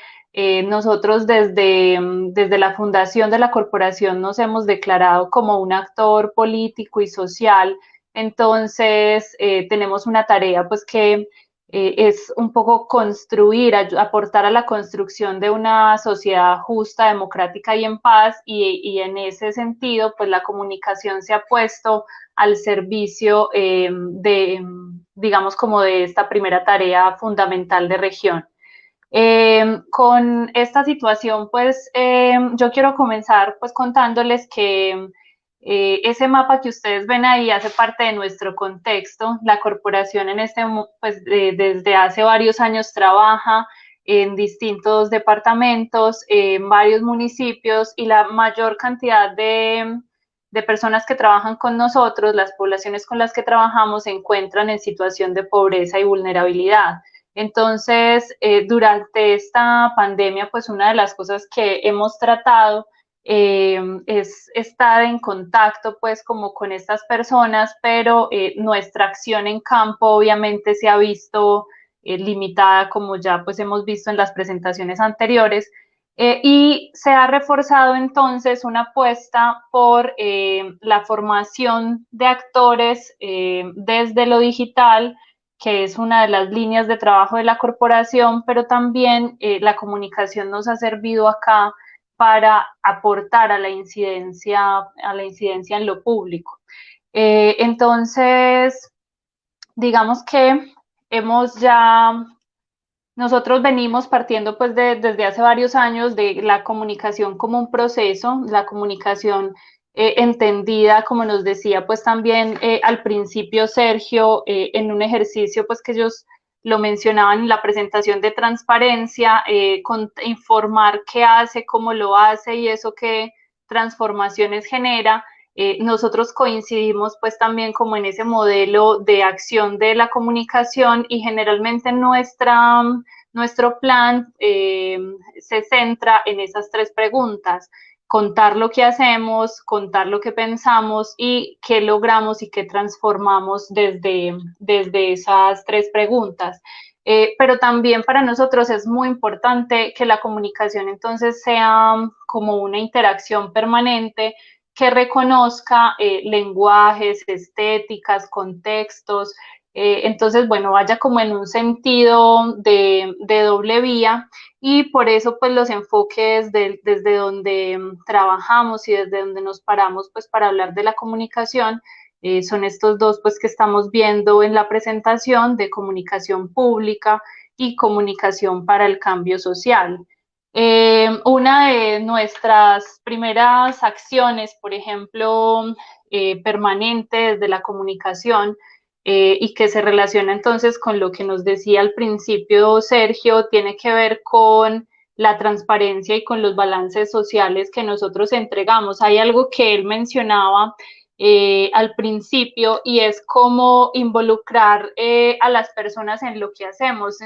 nosotros desde la fundación de la corporación nos hemos declarado como un actor político y social. Entonces tenemos una tarea pues que es un poco construir, aportar a la construcción de una sociedad justa, democrática y en paz, y en ese sentido pues la comunicación se ha puesto al servicio digamos como de esta primera tarea fundamental de región. Con esta situación, pues yo quiero comenzar pues contándoles que ese mapa que ustedes ven ahí hace parte de nuestro contexto. La corporación pues desde hace varios años trabaja en distintos departamentos, en varios municipios, y la mayor cantidad de personas que trabajan con nosotros, las poblaciones con las que trabajamos, se encuentran en situación de pobreza y vulnerabilidad. Entonces, durante esta pandemia, pues una de las cosas que hemos tratado es estar en contacto pues como con estas personas, pero nuestra acción en campo obviamente se ha visto limitada, como ya pues hemos visto en las presentaciones anteriores, y se ha reforzado entonces una apuesta por la formación de actores desde lo digital, que es una de las líneas de trabajo de la corporación, pero también la comunicación nos ha servido acá para aportar a la incidencia en lo público. Entonces, digamos que nosotros venimos partiendo pues desde hace varios años de la comunicación como un proceso, la comunicación entendida, como nos decía pues también al principio Sergio, en un ejercicio pues que ellos lo mencionaban en la presentación de transparencia, informar qué hace, cómo lo hace y eso qué transformaciones genera. Nosotros coincidimos pues también como en ese modelo de acción de la comunicación y generalmente nuestro plan se centra en esas tres preguntas: contar lo que hacemos, contar lo que pensamos y qué logramos y qué transformamos desde esas tres preguntas. Pero también para nosotros es muy importante que la comunicación entonces sea como una interacción permanente que reconozca lenguajes, estéticas, contextos. Entonces, bueno, vaya como en un sentido de doble vía y por eso pues los enfoques desde donde trabajamos y desde donde nos paramos pues para hablar de la comunicación son estos dos pues que estamos viendo en la presentación de comunicación pública y comunicación para el cambio social. Una de nuestras primeras acciones, por ejemplo, permanentes de la comunicación y que se relaciona entonces con lo que nos decía al principio Sergio, tiene que ver con la transparencia y con los balances sociales que nosotros entregamos. Hay algo que él mencionaba al principio y es cómo involucrar a las personas en lo que hacemos.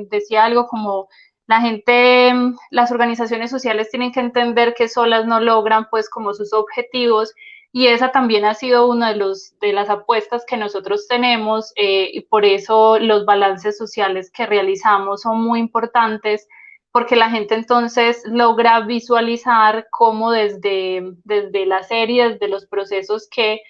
Decía algo como la gente, las organizaciones sociales tienen que entender que solas no logran pues como sus objetivos y esa también ha sido una de las apuestas que nosotros tenemos y por eso los balances sociales que realizamos son muy importantes porque la gente entonces logra visualizar cómo desde la serie, desde los procesos que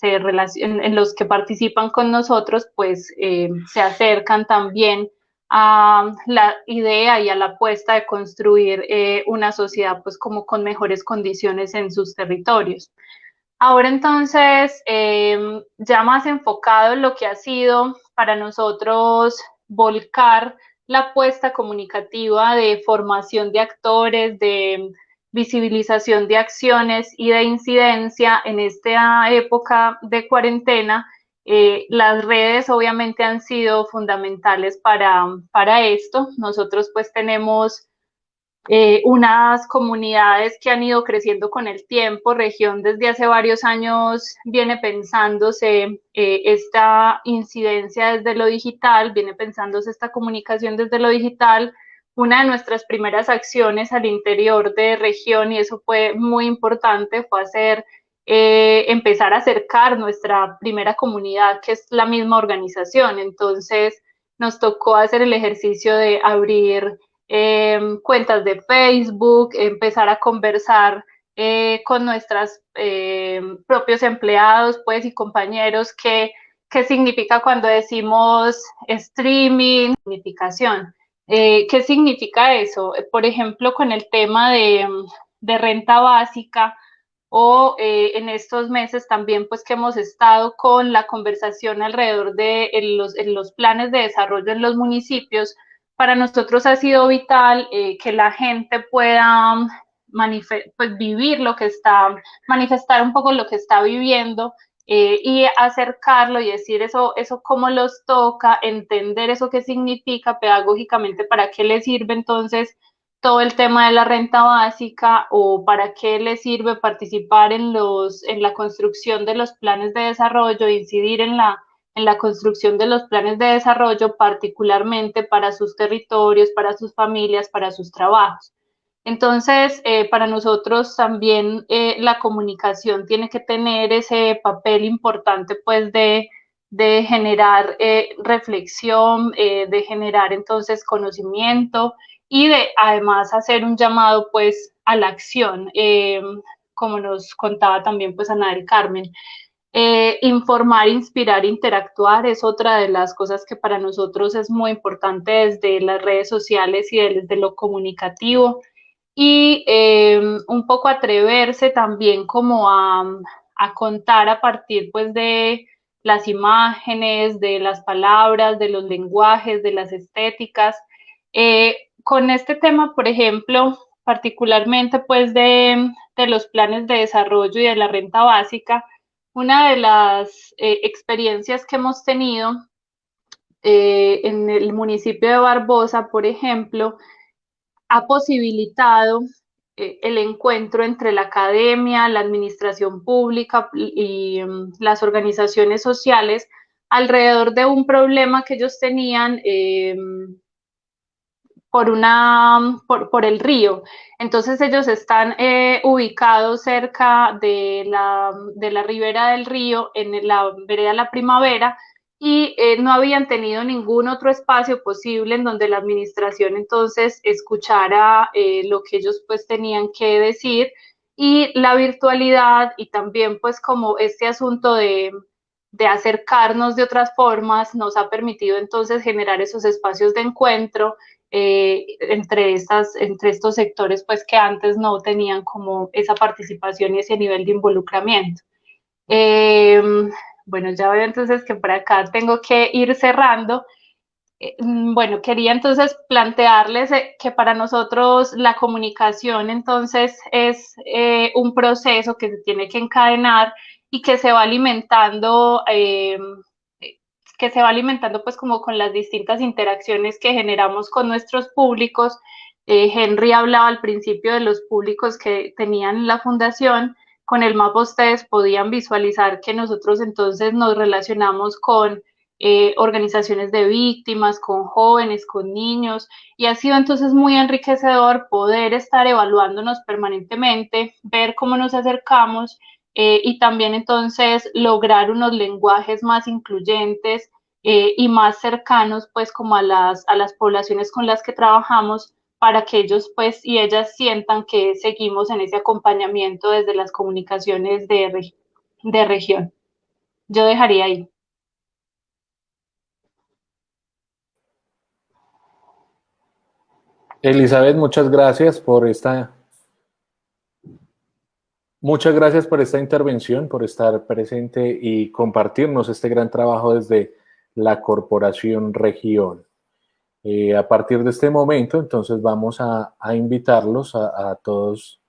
en los que participan con nosotros, pues se acercan también a la idea y a la apuesta de construir una sociedad pues como con mejores condiciones en sus territorios. Ahora entonces, ya más enfocado en lo que ha sido para nosotros volcar la apuesta comunicativa de formación de actores, de visibilización de acciones y de incidencia en esta época de cuarentena, las redes obviamente han sido fundamentales para esto. Nosotros pues tenemos unas comunidades que han ido creciendo con el tiempo. Región desde hace varios años viene pensándose esta incidencia desde lo digital, viene pensándose esta comunicación desde lo digital. Una de nuestras primeras acciones al interior de región, y eso fue muy importante, fue empezar a acercar nuestra primera comunidad, que es la misma organización. Entonces nos tocó hacer el ejercicio de abrir cuentas de Facebook, empezar a conversar con nuestros propios empleados pues, y compañeros qué significa cuando decimos streaming, significación. ¿Qué significa eso? Por ejemplo, con el tema de renta básica o en estos meses también pues que hemos estado con la conversación alrededor de los planes de desarrollo en los municipios. Para nosotros ha sido vital que la gente pueda pues, vivir lo que está, manifestar un poco lo que está viviendo y acercarlo y decir eso cómo los toca, entender eso qué significa pedagógicamente, para qué les sirve entonces todo el tema de la renta básica o para qué les sirve participar en la construcción de los planes de desarrollo, incidir en la construcción de los planes de desarrollo, particularmente para sus territorios, para sus familias, para sus trabajos. Entonces, para nosotros también la comunicación tiene que tener ese papel importante, pues, de generar reflexión, de generar entonces conocimiento y de además hacer un llamado, pues, a la acción, como nos contaba también, pues, Ana del Carmen. Informar, inspirar, interactuar es otra de las cosas que para nosotros es muy importante desde las redes sociales y desde lo comunicativo. Y un poco atreverse también como a contar a partir pues de las imágenes, de las palabras, de los lenguajes, de las estéticas. Con este tema, por ejemplo, particularmente pues de los planes de desarrollo y de la renta básica, una de las experiencias que hemos tenido en el municipio de Barbosa, por ejemplo, ha posibilitado el encuentro entre la academia, la administración pública y las organizaciones sociales alrededor de un problema que ellos tenían por el río. Entonces ellos están ubicados cerca de la ribera del río, en la vereda La Primavera, y no habían tenido ningún otro espacio posible en donde la administración entonces escuchara lo que ellos pues tenían que decir, y la virtualidad y también pues como este asunto de acercarnos de otras formas nos ha permitido entonces generar esos espacios de encuentro entre estos sectores pues que antes no tenían como esa participación y ese nivel de involucramiento. Eh, bueno, ya veo entonces que por acá tengo que ir cerrando. Bueno, quería entonces plantearles que para nosotros la comunicación entonces es un proceso que se tiene que encadenar y que se va alimentando pues como con las distintas interacciones que generamos con nuestros públicos. Henry hablaba al principio de los públicos que tenían la fundación. Con el mapa ustedes podían visualizar que nosotros entonces nos relacionamos con organizaciones de víctimas, con jóvenes, con niños, y ha sido entonces muy enriquecedor poder estar evaluándonos permanentemente, ver cómo nos acercamos y también entonces lograr unos lenguajes más incluyentes y más cercanos pues como a las poblaciones con las que trabajamos para que ellos pues y ellas sientan que seguimos en ese acompañamiento desde las comunicaciones de región. Yo dejaría ahí. Elizabeth, muchas gracias por esta intervención, por estar presente y compartirnos este gran trabajo desde la Corporación Región. A partir de este momento, entonces vamos a invitarlos a todos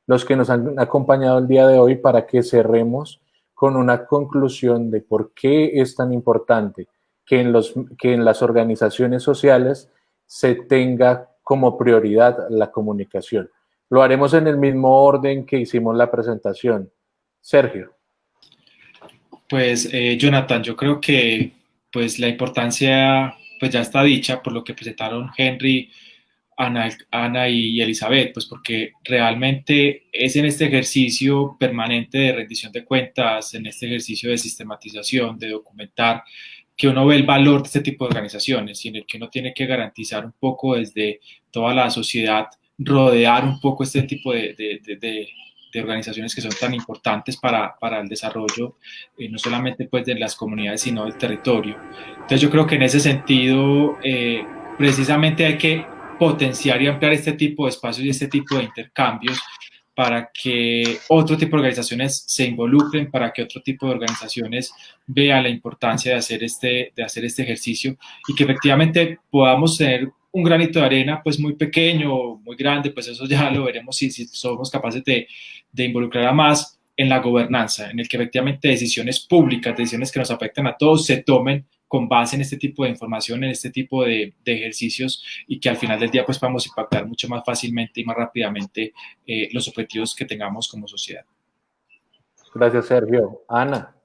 los que nos han acompañado el día de hoy para que cerremos con una conclusión de por qué es tan importante que en las organizaciones sociales se tenga como prioridad la comunicación. Lo haremos en el mismo orden que hicimos la presentación. Sergio. Pues Jonathan, yo creo que pues la importancia pues ya está dicha por lo que presentaron Henry, Ana y Elizabeth, pues porque realmente es en este ejercicio permanente de rendición de cuentas, en este ejercicio de sistematización, de documentar, que uno ve el valor de este tipo de organizaciones y en el que uno tiene que garantizar un poco desde toda la sociedad, rodear un poco este tipo de organizaciones que son tan importantes para el desarrollo, no solamente pues de las comunidades, sino del territorio. Entonces yo creo que en ese sentido, precisamente hay que potenciar y ampliar este tipo de espacios y este tipo de intercambios para que otro tipo de organizaciones se involucren, para que otro tipo de organizaciones vean la importancia de hacer este ejercicio y que efectivamente podamos tener un granito de arena pues muy pequeño o muy grande, pues eso ya lo veremos si somos capaces de involucrar a más en la gobernanza, en el que efectivamente decisiones públicas, decisiones que nos afectan a todos se tomen con base en este tipo de información, en este tipo de ejercicios y que al final del día pues podamos impactar mucho más fácilmente y más rápidamente los objetivos que tengamos como sociedad. Gracias, Sergio. Ana.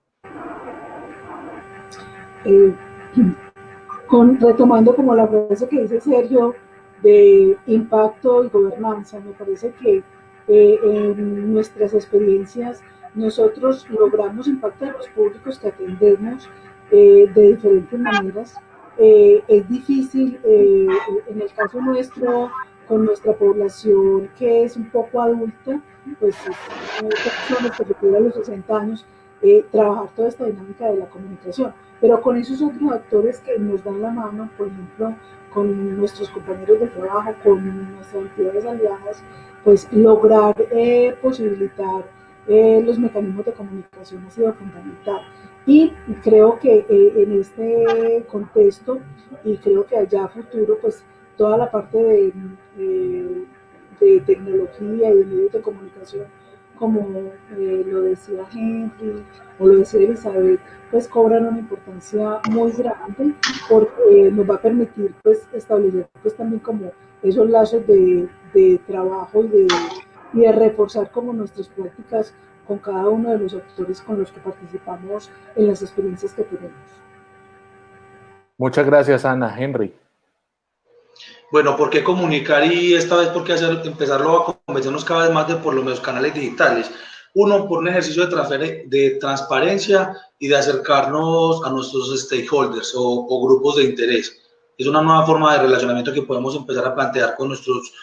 Retomando como la frase que dice Sergio de impacto y gobernanza, me parece que en nuestras experiencias nosotros logramos impactar los públicos que atendemos de diferentes maneras. Es difícil, en el caso nuestro, con nuestra población que es un poco adulta, pues personas que superan los 60 años, trabajar toda esta dinámica de la comunicación, pero con esos otros actores que nos dan la mano, por ejemplo, con nuestros compañeros de trabajo, con nuestras entidades aliadas, pues lograr posibilitar los mecanismos de comunicación ha sido fundamental. Y creo que en este contexto, y creo que allá a futuro, pues toda la parte de tecnología y de medios de comunicación, como lo decía Henry o lo decía Elizabeth, pues cobran una importancia muy grande porque nos va a permitir pues establecer pues también como esos lazos de trabajo y de reforzar como nuestras prácticas con cada uno de los actores con los que participamos en las experiencias que tenemos. Muchas gracias, Ana. Henry. Bueno, ¿por qué comunicar y esta vez por qué empezarlo a convencernos cada vez más de por los medios canales digitales? Uno, por un ejercicio de transparencia y de acercarnos a nuestros stakeholders o grupos de interés. Es una nueva forma de relacionamiento que podemos empezar a plantear con nuestros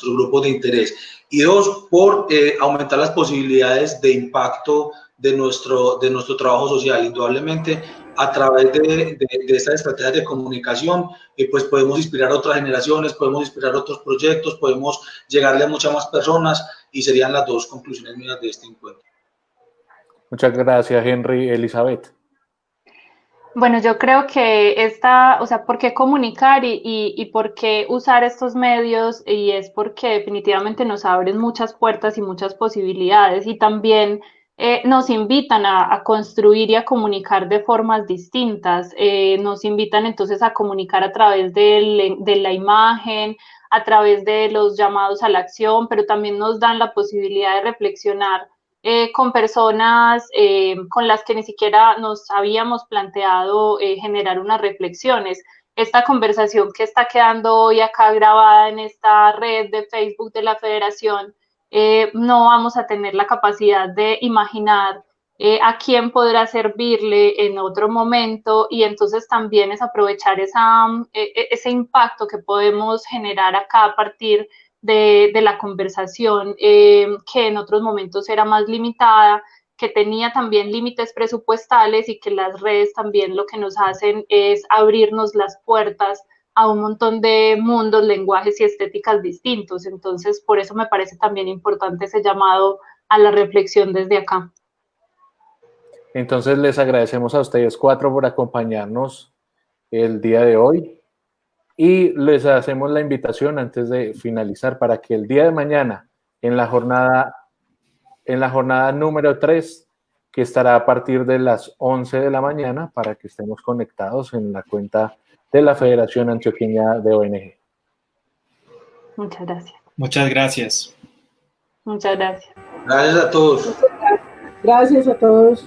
grupos de interés. Y dos, por aumentar las posibilidades de impacto de nuestro trabajo social. Indudablemente, a través de estas estrategias de comunicación, pues podemos inspirar a otras generaciones, podemos inspirar a otros proyectos, podemos llegarle a muchas más personas y serían las dos conclusiones mías de este encuentro. Muchas gracias, Henry. Elizabeth. Bueno, yo creo que o sea, ¿por qué comunicar y por qué usar estos medios? Y es porque definitivamente nos abren muchas puertas y muchas posibilidades y también nos invitan a construir y a comunicar de formas distintas. Nos invitan entonces a comunicar a través de la imagen, a través de los llamados a la acción, pero también nos dan la posibilidad de reflexionar con personas con las que ni siquiera nos habíamos planteado generar unas reflexiones. Esta conversación que está quedando hoy acá grabada en esta red de Facebook de la Federación, no vamos a tener la capacidad de imaginar a quién podrá servirle en otro momento y entonces también es aprovechar ese impacto que podemos generar acá a partir de la conversación, que en otros momentos era más limitada, que tenía también límites presupuestales y que las redes también lo que nos hacen es abrirnos las puertas a un montón de mundos, lenguajes y estéticas distintos. Entonces, por eso me parece también importante ese llamado a la reflexión desde acá. Entonces les agradecemos a ustedes cuatro por acompañarnos el día de hoy y les hacemos la invitación antes de finalizar para que el día de mañana en la jornada número 3, que estará a partir de las 11 de la mañana, para que estemos conectados en la cuenta de la Federación Antioqueña de ONG. Muchas gracias. Muchas gracias. Muchas gracias. Gracias a todos. Gracias a todos.